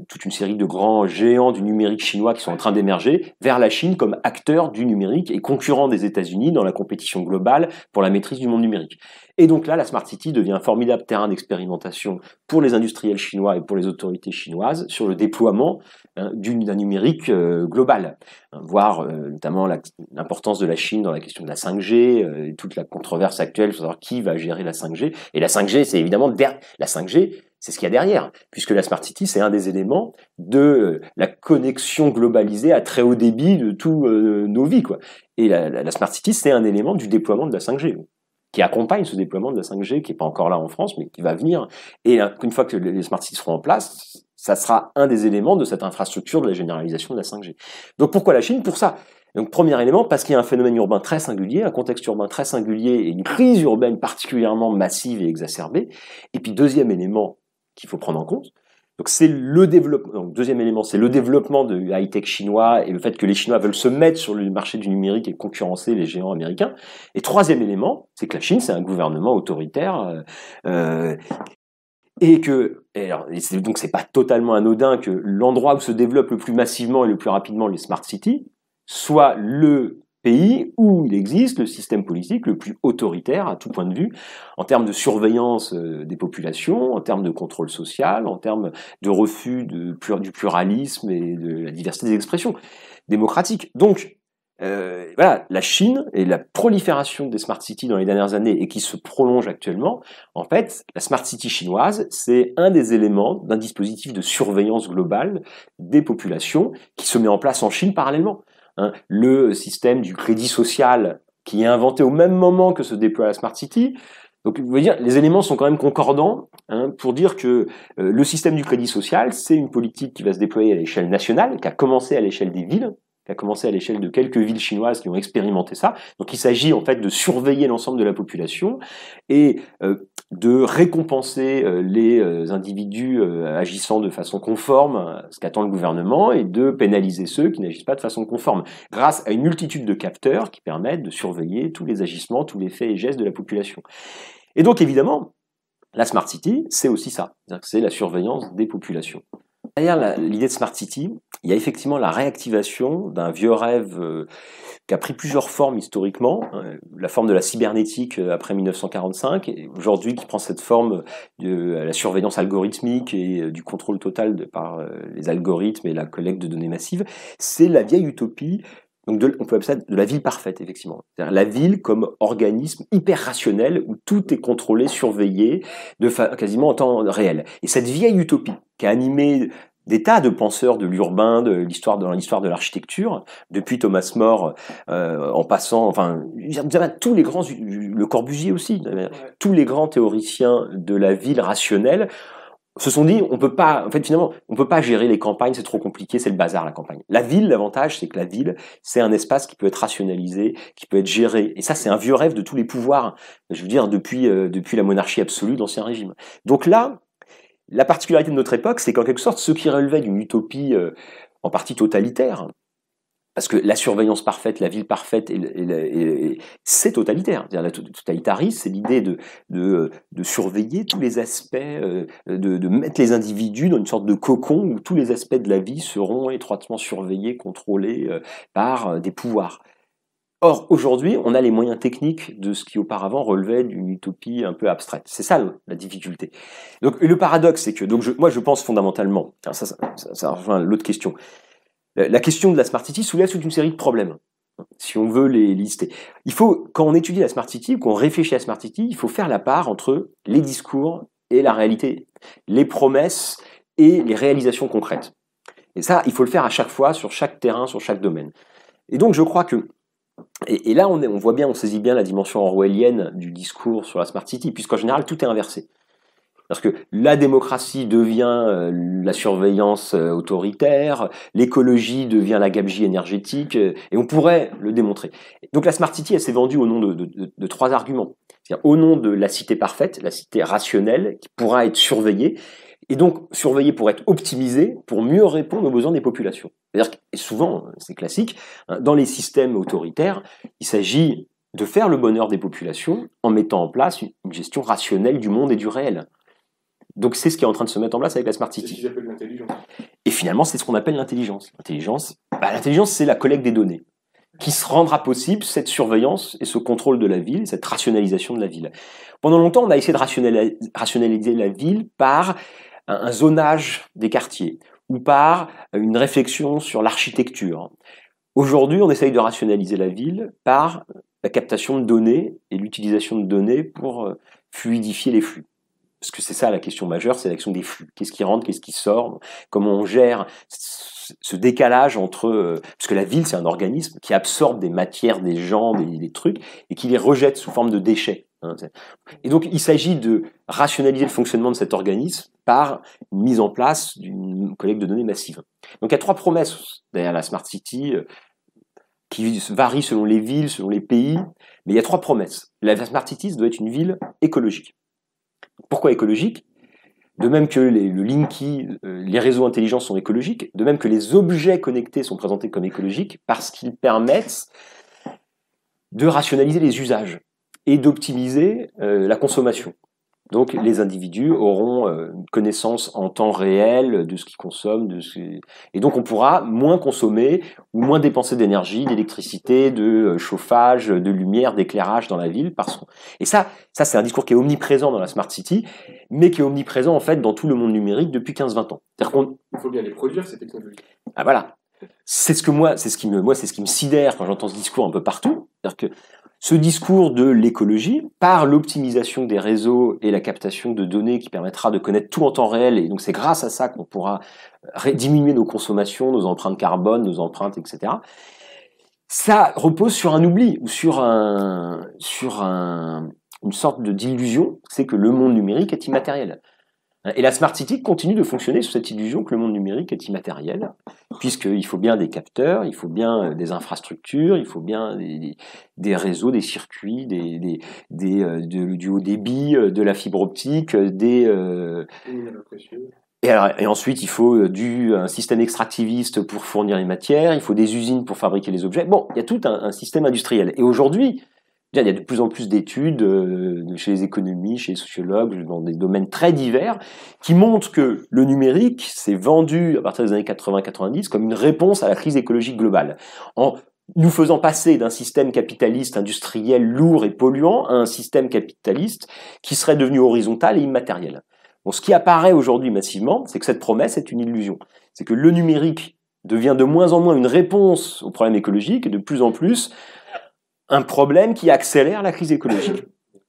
toute une série de grands géants du numérique chinois qui sont en train d'émerger, vers la Chine comme acteur du numérique et concurrent des États-Unis dans la compétition globale pour la maîtrise du monde numérique. Et donc là, la Smart City devient un formidable terrain d'expérimentation pour les industriels chinois et pour les autorités chinoises sur le déploiement d'un numérique global, voire notamment l'importance de la Chine dans la question de la 5G, et toute la controverse actuelle sur savoir qui va gérer la 5G. Et la 5G, c'est évidemment la 5G, c'est ce qu'il y a derrière, puisque la Smart City, c'est un des éléments de la connexion globalisée à très haut débit de tous nos vies, quoi. Et la Smart City, c'est un élément du déploiement de la 5G, qui accompagne ce déploiement de la 5G, qui n'est pas encore là en France, mais qui va venir. Et une fois que les Smart Cities seront en place, ça sera un des éléments de cette infrastructure de la généralisation de la 5G. Donc pourquoi la Chine? Pour ça. Donc premier élément, parce qu'il y a un phénomène urbain très singulier, un contexte urbain très singulier et une crise urbaine particulièrement massive et exacerbée. Et puis deuxième élément qu'il faut prendre en compte, donc c'est le développement. Donc deuxième élément, c'est le développement du high-tech chinois et le fait que les Chinois veulent se mettre sur le marché du numérique et concurrencer les géants américains. Et troisième élément, c'est que la Chine, c'est un gouvernement autoritaire donc c'est pas totalement anodin que l'endroit où se développe le plus massivement et le plus rapidement les smart cities soit le pays où il existe le système politique le plus autoritaire à tout point de vue, en termes de surveillance des populations, en termes de contrôle social, en termes de refus du pluralisme et de la diversité des expressions démocratiques. Donc, voilà, la Chine et la prolifération des smart cities dans les dernières années et qui se prolonge actuellement, en fait, la smart city chinoise, c'est un des éléments d'un dispositif de surveillance globale des populations qui se met en place en Chine parallèlement. Le système du crédit social qui est inventé au même moment que se déploie la Smart City. Donc, vous voyez dire, les éléments sont quand même concordants pour dire que le système du crédit social, c'est une politique qui va se déployer à l'échelle nationale, qui a commencé à l'échelle des villes, qui a commencé à l'échelle de quelques villes chinoises qui ont expérimenté ça. Donc, il s'agit en fait de surveiller l'ensemble de la population et de récompenser les individus agissant de façon conforme à ce qu'attend le gouvernement et de pénaliser ceux qui n'agissent pas de façon conforme, grâce à une multitude de capteurs qui permettent de surveiller tous les agissements, tous les faits et gestes de la population. Et donc, évidemment, la Smart City, c'est aussi ça, c'est-à-dire que c'est la surveillance des populations. Derrière l'idée de Smart City, il y a effectivement la réactivation d'un vieux rêve qui a pris plusieurs formes historiquement, la forme de la cybernétique après 1945, et aujourd'hui qui prend cette forme de la surveillance algorithmique et du contrôle total par les algorithmes et la collecte de données massives. C'est la vieille utopie, donc on peut appeler ça de la ville parfaite, effectivement. C'est-à-dire la ville comme organisme hyper rationnel où tout est contrôlé, surveillé, quasiment en temps réel. Et cette vieille utopie qui a animé des tas de penseurs de l'urbain, dans l'histoire de l'architecture, depuis Thomas More, en passant, enfin, tous les grands, le Corbusier aussi, tous les grands théoriciens de la ville rationnelle se sont dit, on peut pas gérer les campagnes, c'est trop compliqué, c'est le bazar la campagne. La ville, l'avantage, c'est que la ville, c'est un espace qui peut être rationalisé, qui peut être géré. Et ça, c'est un vieux rêve de tous les pouvoirs. Je veux dire, depuis la monarchie absolue d'Ancien Régime. Donc là, la particularité de notre époque, c'est qu'en quelque sorte, ce qui relevait d'une utopie en partie totalitaire, parce que la surveillance parfaite, la ville parfaite, c'est totalitaire. C'est-à-dire, le totalitarisme, c'est l'idée de surveiller tous les aspects, de mettre les individus dans une sorte de cocon où tous les aspects de la vie seront étroitement surveillés, contrôlés par des pouvoirs. Or, aujourd'hui, on a les moyens techniques de ce qui auparavant relevait d'une utopie un peu abstraite. C'est ça la difficulté. Donc, le paradoxe, c'est que, moi je pense fondamentalement, ça rejoint l'autre question, la question de la Smart City soulève toute une série de problèmes, si on veut les lister. Il faut, quand on étudie la Smart City, qu'on réfléchit à la Smart City, il faut faire la part entre les discours et la réalité, les promesses et les réalisations concrètes. Et ça, il faut le faire à chaque fois, sur chaque terrain, sur chaque domaine. Et donc, je crois que et là, on voit bien, on saisit bien la dimension orwellienne du discours sur la Smart City, puisqu'en général, tout est inversé. Parce que la démocratie devient la surveillance autoritaire, l'écologie devient la gabegie énergétique, et on pourrait le démontrer. Donc la Smart City, elle s'est vendue au nom de trois arguments. C'est-à-dire au nom de la cité parfaite, la cité rationnelle, qui pourra être surveillée, et donc surveillée pour être optimisée, pour mieux répondre aux besoins des populations. C'est-à-dire que souvent, c'est classique, dans les systèmes autoritaires, il s'agit de faire le bonheur des populations en mettant en place une gestion rationnelle du monde et du réel. Donc c'est ce qui est en train de se mettre en place avec la Smart City. C'est ce qu'ils appellent l'intelligence. Et finalement, c'est ce qu'on appelle l'intelligence. L'intelligence, c'est la collecte des données qui se rendra possible cette surveillance et ce contrôle de la ville, cette rationalisation de la ville. Pendant longtemps, on a essayé de rationaliser la ville par un zonage des quartiers ou par une réflexion sur l'architecture. Aujourd'hui, on essaye de rationaliser la ville par la captation de données et l'utilisation de données pour fluidifier les flux. Parce que c'est ça la question majeure, c'est l'action des flux. Qu'est-ce qui rentre, qu'est-ce qui sort, comment on gère ce décalage entre... parce que la ville, c'est un organisme qui absorbe des matières, des gens, des trucs, et qui les rejette sous forme de déchets. Et donc, il s'agit de rationaliser le fonctionnement de cet organisme par une mise en place d'une collecte de données massive. Donc, il y a 3 promesses derrière la Smart City qui varient selon les villes, selon les pays, mais il y a 3 promesses. La Smart City doit être une ville écologique. Pourquoi écologique ? De même que le Linky, les réseaux intelligents sont écologiques, de même que les objets connectés sont présentés comme écologiques, parce qu'ils permettent de rationaliser les usages et d'optimiser la consommation. Donc les individus auront une connaissance en temps réel de ce qu'ils consomment, et donc on pourra moins consommer ou moins dépenser d'énergie, d'électricité, de chauffage, de lumière, d'éclairage dans la ville. Et ça c'est un discours qui est omniprésent dans la Smart City, mais qui est omniprésent en fait dans tout le monde numérique depuis 15-20 ans. Il faut bien les produire, ces technologies. Ah voilà. C'est ce qui me sidère quand j'entends ce discours un peu partout. C'est-à-dire que ce discours de l'écologie, par l'optimisation des réseaux et la captation de données qui permettra de connaître tout en temps réel, et donc c'est grâce à ça qu'on pourra diminuer nos consommations, nos empreintes carbone, nos empreintes, etc. Ça repose sur un oubli, ou sur une sorte d'illusion, c'est que le monde numérique est immatériel. Et la Smart City continue de fonctionner sur cette illusion que le monde numérique est immatériel, puisqu'il faut bien des capteurs, il faut bien des infrastructures, il faut bien des réseaux, des circuits, du haut débit, de la fibre optique, et ensuite il faut un système extractiviste pour fournir les matières, il faut des usines pour fabriquer les objets. Bon, il y a tout un système industriel. Et aujourd'hui, il y a de plus en plus d'études chez les économistes, chez les sociologues, dans des domaines très divers, qui montrent que le numérique s'est vendu à partir des années 80-90 comme une réponse à la crise écologique globale, en nous faisant passer d'un système capitaliste industriel lourd et polluant à un système capitaliste qui serait devenu horizontal et immatériel. Bon, ce qui apparaît aujourd'hui massivement, c'est que cette promesse est une illusion. C'est que le numérique devient de moins en moins une réponse aux problèmes écologiques et de plus en plus un problème qui accélère la crise écologique.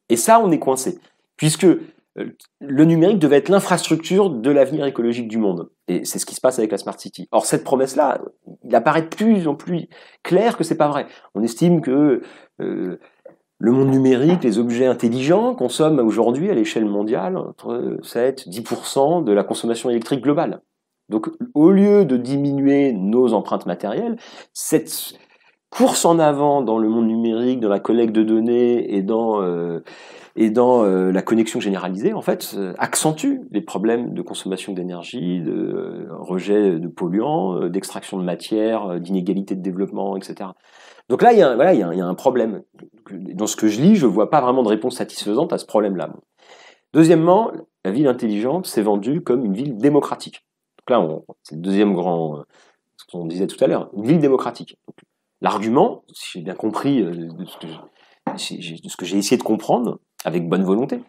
Et ça, on est coincé, puisque le numérique devait être l'infrastructure de l'avenir écologique du monde. Et c'est ce qui se passe avec la Smart City. Or, cette promesse-là, il apparaît de plus en plus clair que c'est pas vrai. On estime que le monde numérique, les objets intelligents, consomment aujourd'hui à l'échelle mondiale entre 7-10% de la consommation électrique globale. Donc, au lieu de diminuer nos empreintes matérielles, cette course en avant dans le monde numérique, dans la collecte de données et dans la connexion généralisée, en fait, accentue les problèmes de consommation d'énergie, de rejet de polluants, d'extraction de matière, d'inégalité de développement, etc. Donc là, il y a un problème. Dans ce que je lis, je vois pas vraiment de réponse satisfaisante à ce problème-là. Deuxièmement, la ville intelligente s'est vendue comme une ville démocratique. Donc là, c'est le deuxième grand, ce qu'on disait tout à l'heure, une ville démocratique. Donc, l'argument, si j'ai bien compris de ce que j'ai essayé de comprendre, avec bonne volonté,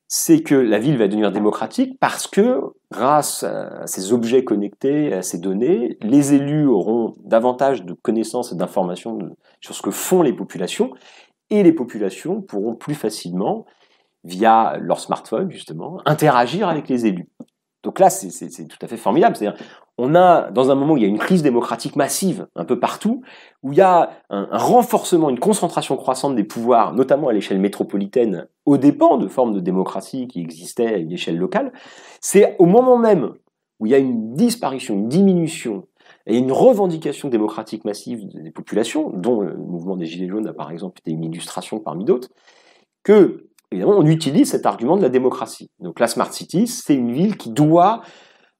c'est que la ville va devenir démocratique parce que, grâce à ces objets connectés, à ces données, les élus auront davantage de connaissances et d'informations sur ce que font les populations, et les populations pourront plus facilement, via leur smartphone justement, interagir avec les élus. Donc là, c'est tout à fait formidable. C'est-à-dire, on a, dans un moment où il y a une crise démocratique massive, un peu partout, où il y a un renforcement, une concentration croissante des pouvoirs, notamment à l'échelle métropolitaine, aux dépens de formes de démocratie qui existaient à une échelle locale, c'est au moment même où il y a une disparition, une diminution, et une revendication démocratique massive des populations, dont le mouvement des Gilets jaunes a par exemple été une illustration parmi d'autres, que évidemment, on utilise cet argument de la démocratie. Donc la Smart City, c'est une ville qui doit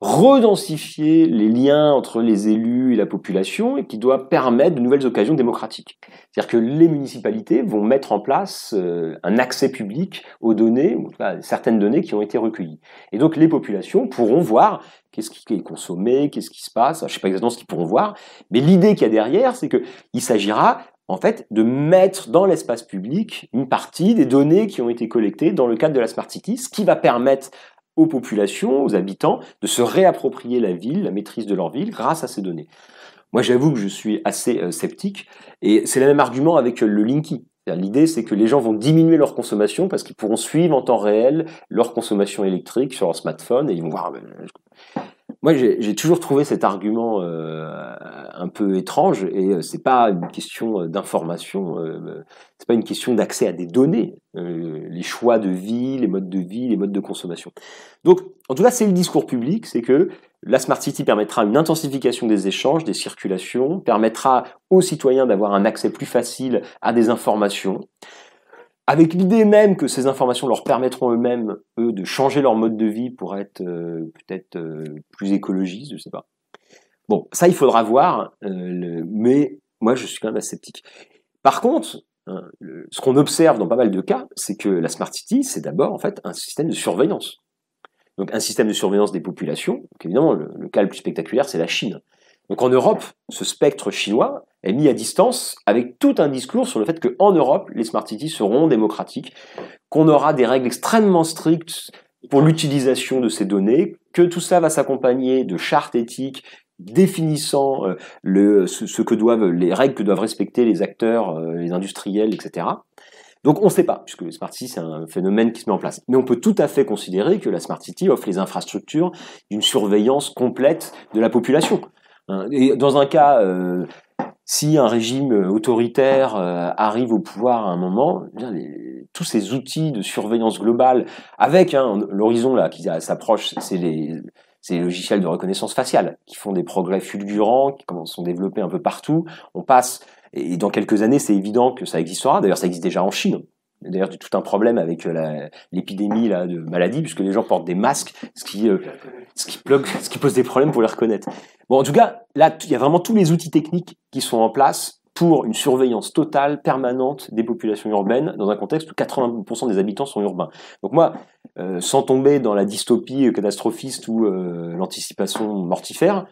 redensifier les liens entre les élus et la population et qui doit permettre de nouvelles occasions démocratiques. C'est-à-dire que les municipalités vont mettre en place un accès public aux données, ou certaines données qui ont été recueillies. Et donc les populations pourront voir qu'est-ce qui est consommé, qu'est-ce qui se passe, je ne sais pas exactement ce qu'ils pourront voir, mais l'idée qu'il y a derrière, c'est qu'il s'agira en fait de mettre dans l'espace public une partie des données qui ont été collectées dans le cadre de la Smart City, ce qui va permettre aux populations, aux habitants, de se réapproprier la ville, la maîtrise de leur ville, grâce à ces données. Moi, j'avoue que je suis assez sceptique, et c'est le même argument avec le Linky. L'idée, c'est que les gens vont diminuer leur consommation parce qu'ils pourront suivre en temps réel leur consommation électrique sur leur smartphone, et ils vont voir... Moi, j'ai toujours trouvé cet argument un peu étrange, et c'est pas une question d'information, c'est pas une question d'accès à des données, les choix de vie, les modes de consommation. Donc, en tout cas, c'est le discours public, c'est que la Smart City permettra une intensification des échanges, des circulations, permettra aux citoyens d'avoir un accès plus facile à des informations, avec l'idée même que ces informations leur permettront eux-mêmes, de changer leur mode de vie pour être peut-être plus écologistes, je sais pas. Bon, ça, il faudra voir, mais moi, je suis quand même assez sceptique. Par contre, ce qu'on observe dans pas mal de cas, c'est que la Smart City, c'est d'abord en fait un système de surveillance. Donc un système de surveillance des populations. Donc évidemment, le cas le plus spectaculaire, c'est la Chine. Donc en Europe, ce spectre chinois est mis à distance avec tout un discours sur le fait qu'en Europe, les Smart Cities seront démocratiques, qu'on aura des règles extrêmement strictes pour l'utilisation de ces données, que tout ça va s'accompagner de chartes éthiques définissant les règles que doivent respecter les acteurs, les industriels, etc. Donc on ne sait pas, puisque les Smart City, c'est un phénomène qui se met en place. Mais on peut tout à fait considérer que la Smart City offre les infrastructures d'une surveillance complète de la population. Et dans un cas, si un régime autoritaire arrive au pouvoir à un moment, tous ces outils de surveillance globale, avec l'horizon là qui s'approche, c'est les logiciels de reconnaissance faciale qui font des progrès fulgurants, qui sont développés un peu partout. On passe, et dans quelques années, c'est évident que ça existera. D'ailleurs, ça existe déjà en Chine. D'ailleurs, il y a tout un problème avec l'épidémie là, de maladie, puisque les gens portent des masques, ce qui pose des problèmes pour les reconnaître. Bon, en tout cas, là, il y a vraiment tous les outils techniques qui sont en place pour une surveillance totale, permanente des populations urbaines, dans un contexte où 80% des habitants sont urbains. Donc moi, sans tomber dans la dystopie catastrophiste ou l'anticipation mortifère,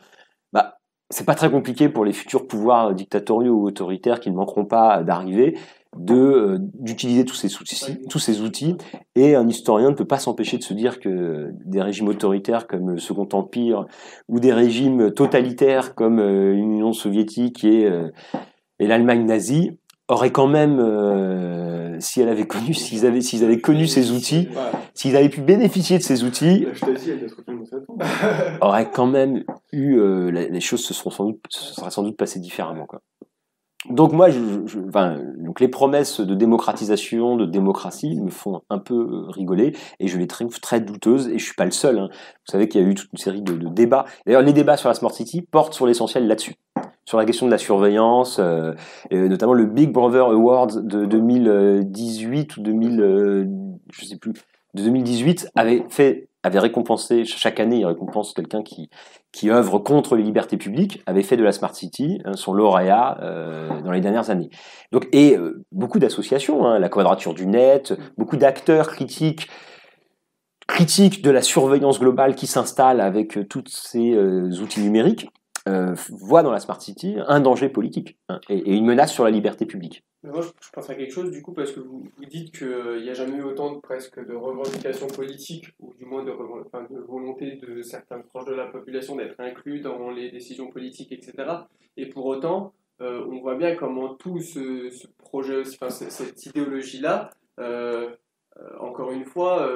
c'est pas très compliqué pour les futurs pouvoirs dictatoriaux ou autoritaires qui ne manqueront pas d'arriver d'utiliser tous ces outils, et un historien ne peut pas s'empêcher de se dire que des régimes autoritaires comme le Second Empire ou des régimes totalitaires comme l'Union soviétique et l'Allemagne nazie auraient quand même, s'ils avaient connu ces outils, s'ils avaient pu bénéficier de ces outils, auraient quand même eu les choses se seraient sans doute passées différemment, quoi. Donc moi, donc les promesses de démocratisation, de démocratie me font un peu rigoler, et je les trouve très douteuses, et je suis pas le seul. Vous savez qu'il y a eu toute une série de débats. D'ailleurs, les débats sur la Smart City portent sur l'essentiel là-dessus, sur la question de la surveillance, notamment le Big Brother Awards de 2018 ou je sais plus, de 2018 avait récompensé, chaque année il récompense quelqu'un qui œuvre contre les libertés publiques, avait fait de la Smart City son lauréat dans les dernières années. Donc, et beaucoup d'associations, la Quadrature du Net, beaucoup d'acteurs critiques de la surveillance globale qui s'installe avec tous ces outils numériques, voient dans la Smart City un danger politique et une menace sur la liberté publique. Mais moi, je pense à quelque chose, du coup, parce que vous dites qu'il n'y a jamais eu autant presque de revendications politiques, ou du moins de volonté de certaines tranches de la population d'être inclus dans les décisions politiques, etc. Et pour autant, on voit bien comment tout ce projet, cette idéologie-là, encore une fois,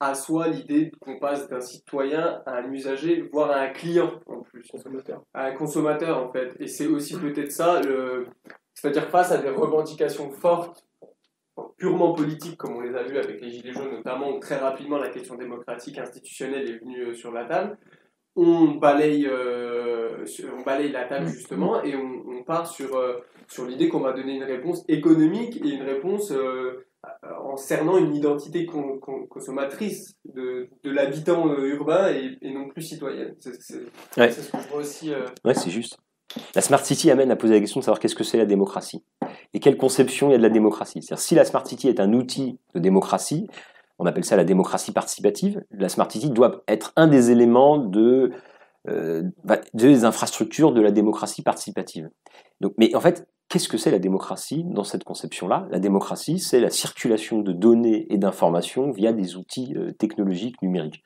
assoit l'idée qu'on passe d'un citoyen à un usager, voire à un client en plus. À un consommateur, en fait. Et c'est aussi peut-être ça, c'est-à-dire face à des revendications fortes, purement politiques, comme on les a vues avec les Gilets jaunes notamment, où très rapidement la question démocratique, institutionnelle est venue sur la table. on balaye la table justement et on part sur l'idée qu'on va donner une réponse économique et une réponse en cernant une identité consommatrice de l'habitant urbain et non plus citoyenne. C'est ce que je vois aussi. Ouais, c'est juste. La Smart City amène à poser la question de savoir qu'est-ce que c'est la démocratie et quelle conception il y a de la démocratie. C'est-à-dire si la Smart City est un outil de démocratie, on appelle ça la démocratie participative, la Smart City doit être un des éléments des infrastructures de la démocratie participative. Donc, mais en fait, qu'est-ce que c'est la démocratie dans cette conception-là? La démocratie, c'est la circulation de données et d'informations via des outils technologiques numériques.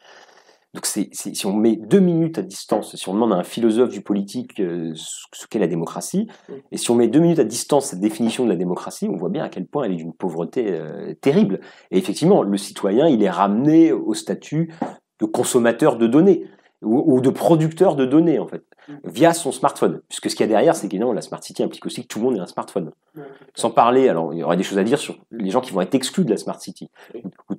Donc si on met 2 minutes à distance, si on demande à un philosophe du politique ce qu'est la démocratie, et si on met 2 minutes à distance cette définition de la démocratie, on voit bien à quel point elle est d'une pauvreté terrible. Et effectivement, le citoyen, il est ramené au statut de consommateur de données, ou de producteur de données, en fait, via son smartphone. Puisque ce qu'il y a derrière, c'est qu'évidemment, la Smart City implique aussi que tout le monde ait un smartphone. Sans parler, alors il y aurait des choses à dire sur les gens qui vont être exclus de la Smart City. Ou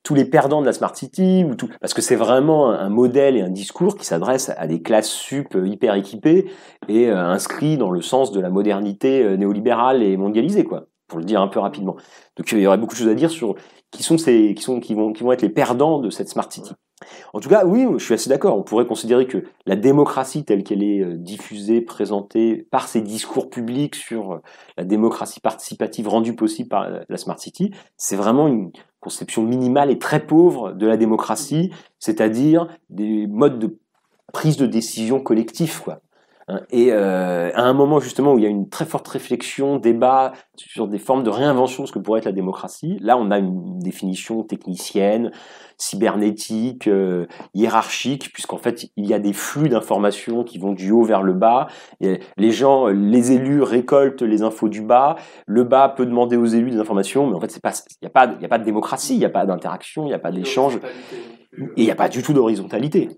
tous les perdants de la Smart City, parce que c'est vraiment un modèle et un discours qui s'adresse à des classes sup hyper équipées et inscrits dans le sens de la modernité néolibérale et mondialisée, quoi, pour le dire un peu rapidement. Donc il y aurait beaucoup de choses à dire sur qui vont être les perdants de cette Smart City. En tout cas, oui, je suis assez d'accord. On pourrait considérer que la démocratie telle qu'elle est diffusée, présentée par ces discours publics sur la démocratie participative rendue possible par la Smart City, c'est vraiment une conception minimale et très pauvre de la démocratie, c'est-à-dire des modes de prise de décision collectifs, quoi. Et à un moment justement où il y a une très forte réflexion, débat sur des formes de réinvention de ce que pourrait être la démocratie, là on a une définition technicienne, cybernétique, hiérarchique, puisqu'en fait il y a des flux d'informations qui vont du haut vers le bas, et les élus récoltent les infos du bas, le bas peut demander aux élus des informations, mais en fait il n'y a pas de démocratie, il n'y a pas d'interaction, il n'y a pas d'échange, et il n'y a pas du tout d'horizontalité.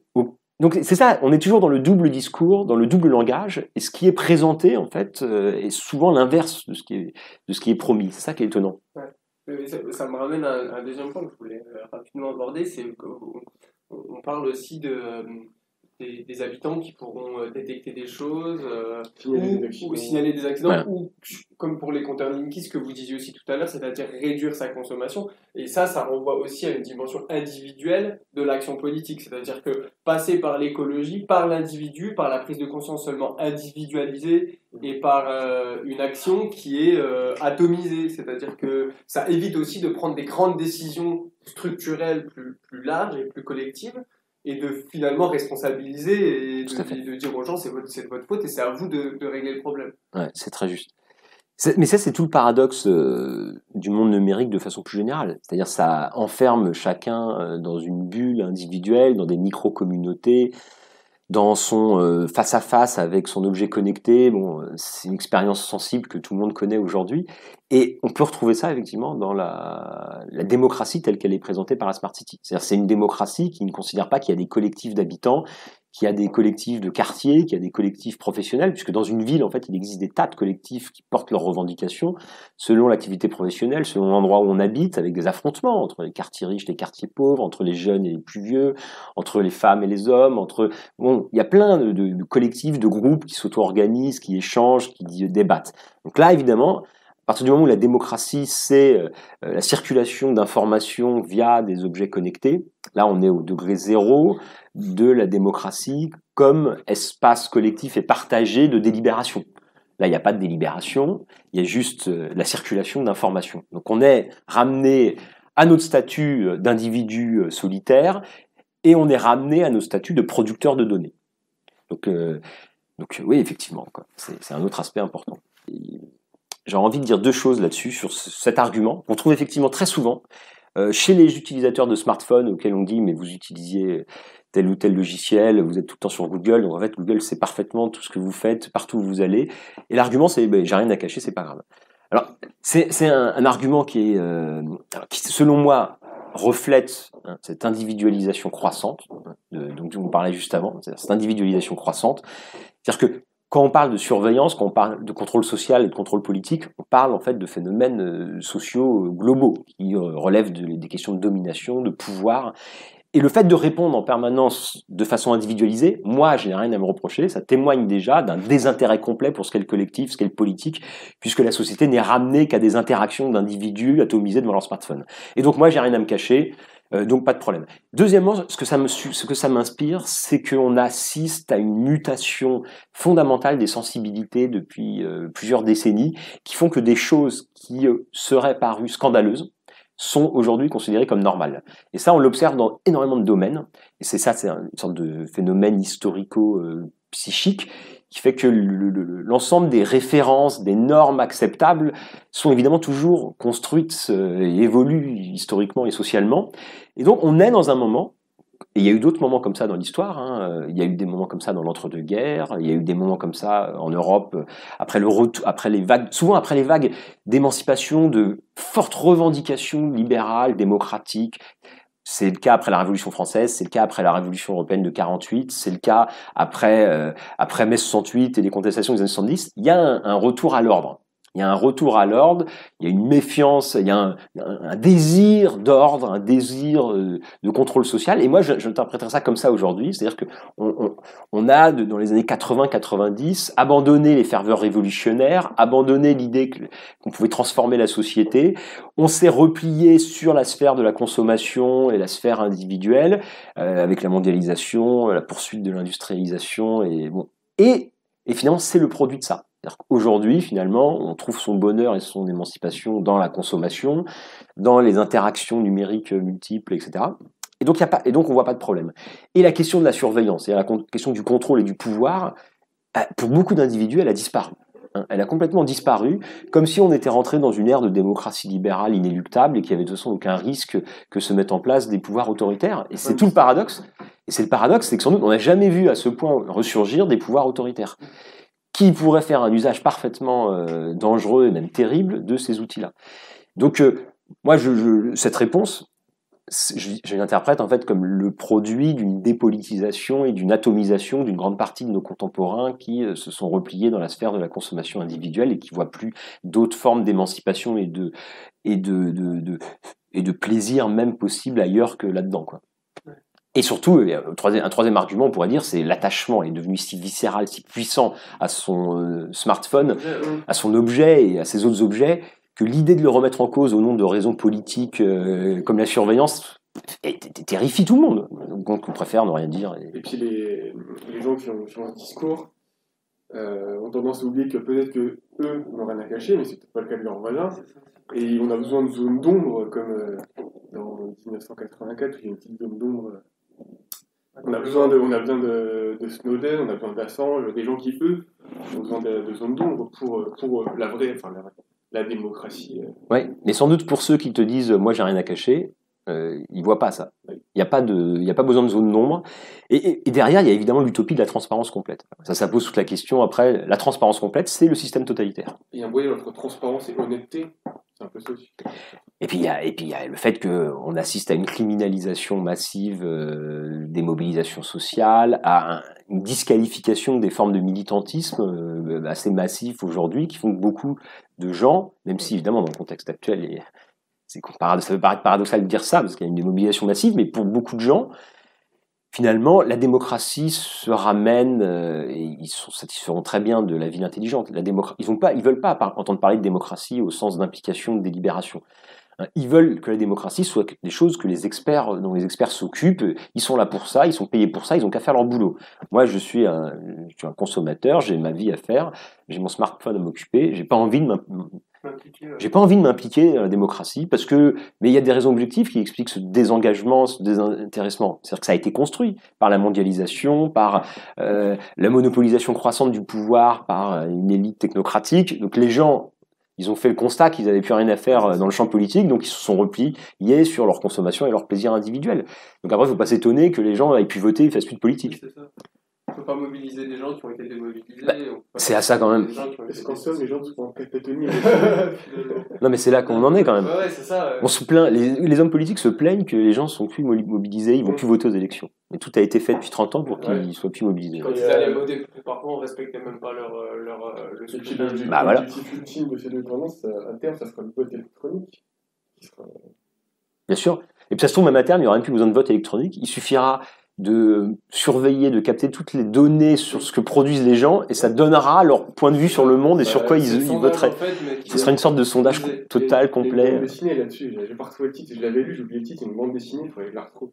Donc c'est ça, on est toujours dans le double discours, dans le double langage, et ce qui est présenté en fait est souvent l'inverse de ce qui est promis. C'est ça qui est étonnant. Ouais. Ça me ramène à un deuxième point que je voulais rapidement aborder, c'est qu'on parle aussi des habitants qui pourront détecter des choses ou signaler des accidents, ouais. Ou comme pour les compteurs Linky, ce que vous disiez aussi tout à l'heure, c'est-à-dire réduire sa consommation. Et ça renvoie aussi à une dimension individuelle de l'action politique, c'est-à-dire que passer par l'écologie, par l'individu, par la prise de conscience seulement individualisée et par une action qui est atomisée, c'est-à-dire que ça évite aussi de prendre des grandes décisions structurelles plus larges et plus collectives, et de finalement responsabiliser et de dire aux gens c'est de votre faute et c'est à vous de régler le problème. Ouais, c'est très juste. Mais ça, c'est tout le paradoxe du monde numérique de façon plus générale. C'est-à-dire ça enferme chacun dans une bulle individuelle, dans des micro-communautés, dans son face-à-face avec son objet connecté. Bon, c'est une expérience sensible que tout le monde connaît aujourd'hui. Et on peut retrouver ça, effectivement, dans la démocratie telle qu'elle est présentée par la Smart City. C'est-à-dire c'est une démocratie qui ne considère pas qu'il y a des collectifs d'habitants, qu'il y a des collectifs de quartiers, qu'il y a des collectifs professionnels, puisque dans une ville, en fait, il existe des tas de collectifs qui portent leurs revendications selon l'activité professionnelle, selon l'endroit où on habite, avec des affrontements entre les quartiers riches et les quartiers pauvres, entre les jeunes et les plus vieux, entre les femmes et les hommes, il y a plein de collectifs, de groupes qui s'auto-organisent, qui échangent, qui débattent. Donc là, évidemment, à partir du moment où la démocratie, c'est la circulation d'informations via des objets connectés, là, on est au degré zéro de la démocratie comme espace collectif et partagé de délibération. Là, il n'y a pas de délibération, il y a juste la circulation d'informations. Donc on est ramené à notre statut d'individu solitaire et on est ramené à nos statuts de producteur de données. Donc oui, effectivement, quoi. C'est un autre aspect important. J'ai envie de dire deux choses là-dessus, sur cet argument, qu'on trouve effectivement très souvent chez les utilisateurs de smartphones auxquels on dit « mais vous utilisiez tel ou tel logiciel, vous êtes tout le temps sur Google, donc en fait Google sait parfaitement tout ce que vous faites, partout où vous allez ». Et l'argument c'est « j'ai rien à cacher, c'est pas grave ». Alors c'est un argument qui selon moi reflète cette individualisation croissante, dont on parlait juste avant, cette individualisation croissante, c'est-à-dire que quand on parle de surveillance, quand on parle de contrôle social et de contrôle politique, on parle en fait de phénomènes sociaux globaux qui relèvent des questions de domination, de pouvoir. Et le fait de répondre en permanence de façon individualisée, moi, je n'ai rien à me reprocher, ça témoigne déjà d'un désintérêt complet pour ce qu'est le collectif, ce qu'est le politique, puisque la société n'est ramenée qu'à des interactions d'individus atomisés devant leur smartphone. Et donc moi, j'ai rien à me cacher, donc pas de problème. Deuxièmement, ce que ça m'inspire, c'est qu'on assiste à une mutation fondamentale des sensibilités depuis plusieurs décennies, qui font que des choses qui seraient parues scandaleuses sont aujourd'hui considérées comme normales. Et ça, on l'observe dans énormément de domaines. Et c'est une sorte de phénomène historico-psychique qui fait que l'ensemble des références, des normes acceptables sont évidemment toujours construites et évoluent historiquement et socialement. Et donc, on est dans un moment, et il y a eu d'autres moments comme ça dans l'histoire, hein. Il y a eu des moments comme ça dans l'entre-deux-guerres, il y a eu des moments comme ça en Europe, souvent après les vagues d'émancipation, de fortes revendications libérales, démocratiques. C'est le cas après la Révolution française, c'est le cas après la Révolution européenne de 48, c'est le cas après mai 68 et les contestations des années 70. Il y a un retour à l'ordre. Il y a un retour à l'ordre, il y a une méfiance, il y a un désir d'ordre, un désir de contrôle social. Et moi, j'interpréterais ça comme ça aujourd'hui. C'est-à-dire qu'on a, dans les années 80-90, abandonné les ferveurs révolutionnaires, abandonné l'idée qu'on pouvait transformer la société. On s'est replié sur la sphère de la consommation et la sphère individuelle, avec la mondialisation, la poursuite de l'industrialisation. Et finalement, c'est le produit de ça. C'est-à-dire qu'aujourd'hui, finalement, on trouve son bonheur et son émancipation dans la consommation, dans les interactions numériques multiples, etc. Et donc, on voit pas de problème. Et la question de la surveillance, c'est-à-dire la question du contrôle et du pouvoir, pour beaucoup d'individus, elle a disparu. Elle a complètement disparu, comme si on était rentré dans une ère de démocratie libérale inéluctable et qu'il n'y avait de toute façon aucun risque que se mettent en place des pouvoirs autoritaires. Et c'est tout le paradoxe. Et c'est le paradoxe, c'est que sans doute, on n'a jamais vu à ce point ressurgir des pouvoirs autoritaires qui pourrait faire un usage parfaitement dangereux et même terrible de ces outils-là. Donc, moi, cette réponse, je l'interprète en fait comme le produit d'une dépolitisation et d'une atomisation d'une grande partie de nos contemporains qui se sont repliés dans la sphère de la consommation individuelle et qui voient plus d'autres formes d'émancipation et de plaisir même possible ailleurs que là-dedans, quoi. Et surtout, un troisième argument, on pourrait dire, c'est l'attachement est devenu si viscéral, si puissant à son smartphone, à son objet et à ses autres objets, que l'idée de le remettre en cause au nom de raisons politiques comme la surveillance terrifie tout le monde. Donc on préfère ne rien dire. Et puis les gens qui ont un discours ont tendance à oublier que peut-être que eux n'ont rien à cacher, mais c'est peut-être pas le cas de leurs voisins. Et on a besoin de zones d'ombre, comme dans 1984, il y a une petite zone d'ombre. On a besoin de Snowden, on a besoin d'Assange, des gens qui, eux, ont besoin de zones d'ombre pour la démocratie. Oui, mais sans doute pour ceux qui te disent « moi j'ai rien à cacher », ils voient pas ça. Il n'y a pas besoin de zone d'ombre. Et derrière, il y a évidemment l'utopie de la transparence complète. Ça pose toute la question. Après, la transparence complète, c'est le système totalitaire. Il y a un voyage entre transparence et honnêteté. C'est un peu ça aussi. Et puis il y a le fait qu'on assiste à une criminalisation massive des mobilisations sociales, à une disqualification des formes de militantisme assez massif aujourd'hui, qui font que beaucoup de gens, même si évidemment dans le contexte actuel, ça peut paraître paradoxal de dire ça, parce qu'il y a une mobilisation massive, mais pour beaucoup de gens, finalement, la démocratie se ramène, et ils se satisferont très bien de la ville intelligente. Ils veulent pas entendre parler de démocratie au sens d'implication, de délibération. Ils veulent que la démocratie soit des choses dont les experts s'occupent. Ils sont là pour ça, ils sont payés pour ça, ils ont qu'à faire leur boulot. Moi, je suis un consommateur, j'ai ma vie à faire, j'ai mon smartphone à m'occuper, j'ai pas envie de m'impliquer dans la démocratie mais il y a des raisons objectives qui expliquent ce désengagement, ce désintéressement. C'est-à-dire que ça a été construit par la mondialisation, par la monopolisation croissante du pouvoir, par une élite technocratique. Donc les gens, ils ont fait le constat qu'ils n'avaient plus rien à faire dans le champ politique, donc ils se sont repliés sur leur consommation et leur plaisir individuel. Donc après, il ne faut pas s'étonner que les gens aient pu voter et fassent plus de politique. C'est ça. On ne peut pas mobiliser des gens qui ont été démobilisés. C'est à ça quand même. Est-ce qu'en somme, les gens se font catatonier? Non, mais c'est là qu'on en est quand même. Ouais, c'est ça. On se plaint, les hommes politiques se plaignent que les gens ne sont plus mobilisés, ils ne vont plus voter aux élections. Mais tout a été fait depuis 30 ans pour qu'ils ne soient plus mobilisés. Quand ils allaient voter, parfois on ne respectait même pas le sujet. Bah voilà. L'objectif ultime de ces deux tendances, à terme, ça sera le vote électronique. Bien sûr. Et puis ça se trouve, même à terme, il n'y aura même plus besoin de vote électronique. Il suffira de surveiller, de capter toutes les données sur ce que produisent les gens, et ça donnera leur point de vue sur le monde et sur quoi ils voteraient. En fait, ce sera une sorte de sondage total, complet. Il y a une bande dessinée là-dessus, j'ai pas retrouvé le titre, je l'avais lu, j'ai oublié le titre, c'est une bande dessinée, il faudrait que je la retrouve.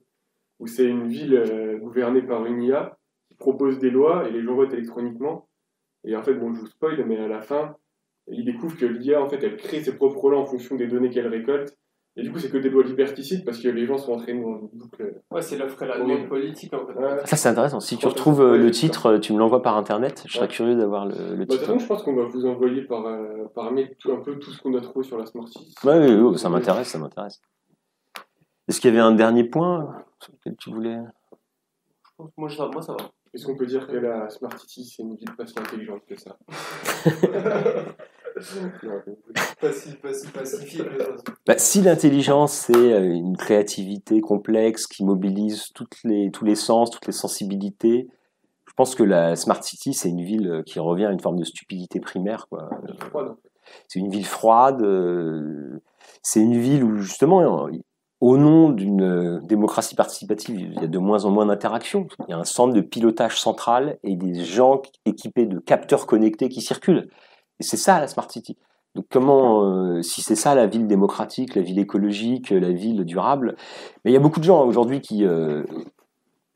Où c'est une ville gouvernée par une IA qui propose des lois et les gens votent électroniquement. Et en fait, bon, je vous spoil, mais à la fin, ils découvrent que l'IA, en fait, elle crée ses propres lois en fonction des données qu'elle récolte. Et du coup, c'est que des lois liberticides parce que les gens sont entraînés dans une boucle. Ouais, c'est l'offre et la demande politique en fait. Ça, c'est intéressant. Si tu retrouves le titre, tu me l'envoies par internet. Je serais curieux d'avoir le titre. De toute façon, je pense qu'on va vous envoyer par mail un peu tout ce qu'on a trouvé sur la Smart City. Oui, ça m'intéresse. Est-ce qu'il y avait un dernier point sur lequel tu voulais... Moi, ça va. Est-ce qu'on peut dire que la Smart City, c'est une ville pas si intelligente que ça? Si l'intelligence, c'est une créativité complexe qui mobilise tous les sens, toutes les sensibilités, je pense que la Smart City, c'est une ville qui revient à une forme de stupidité primaire, quoi. C'est une ville froide, c'est une ville où, justement, au nom d'une démocratie participative, il y a de moins en moins d'interactions. Il y a un centre de pilotage central et des gens équipés de capteurs connectés qui circulent. Et c'est ça, la Smart City. Donc si c'est ça la ville démocratique, la ville écologique, la ville durable, mais il y a beaucoup de gens aujourd'hui qui... il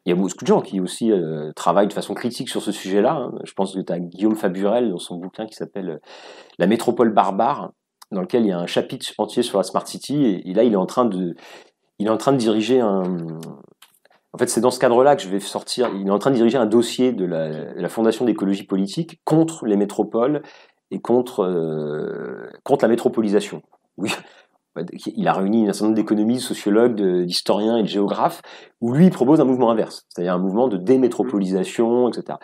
y a beaucoup de gens qui aussi travaillent de façon critique sur ce sujet-là. Hein. Je pense que tu as Guillaume Faburel dans son bouquin qui s'appelle « La métropole barbare », dans lequel il y a un chapitre entier sur la Smart City, et là, il est en train de diriger En fait, c'est dans ce cadre-là que je vais sortir... Il est en train de diriger un dossier de la Fondation d'écologie politique contre les métropoles et contre la métropolisation. Oui. Il a réuni un certain nombre d'économistes, sociologues, d'historiens et de géographes, où lui, il propose un mouvement inverse, c'est-à-dire un mouvement de démétropolisation, etc.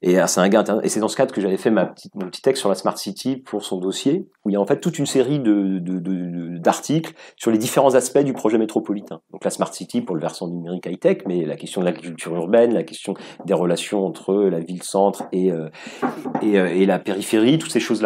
Et c'est un gars et c'est dans ce cadre que j'avais fait mon petit texte sur la Smart City pour son dossier, où il y a en fait toute une série d'articles sur les différents aspects du projet métropolitain. Donc la Smart City pour le versant numérique high-tech, mais la question de l'agriculture urbaine, la question des relations entre la ville-centre et la périphérie, toutes ces choses-là.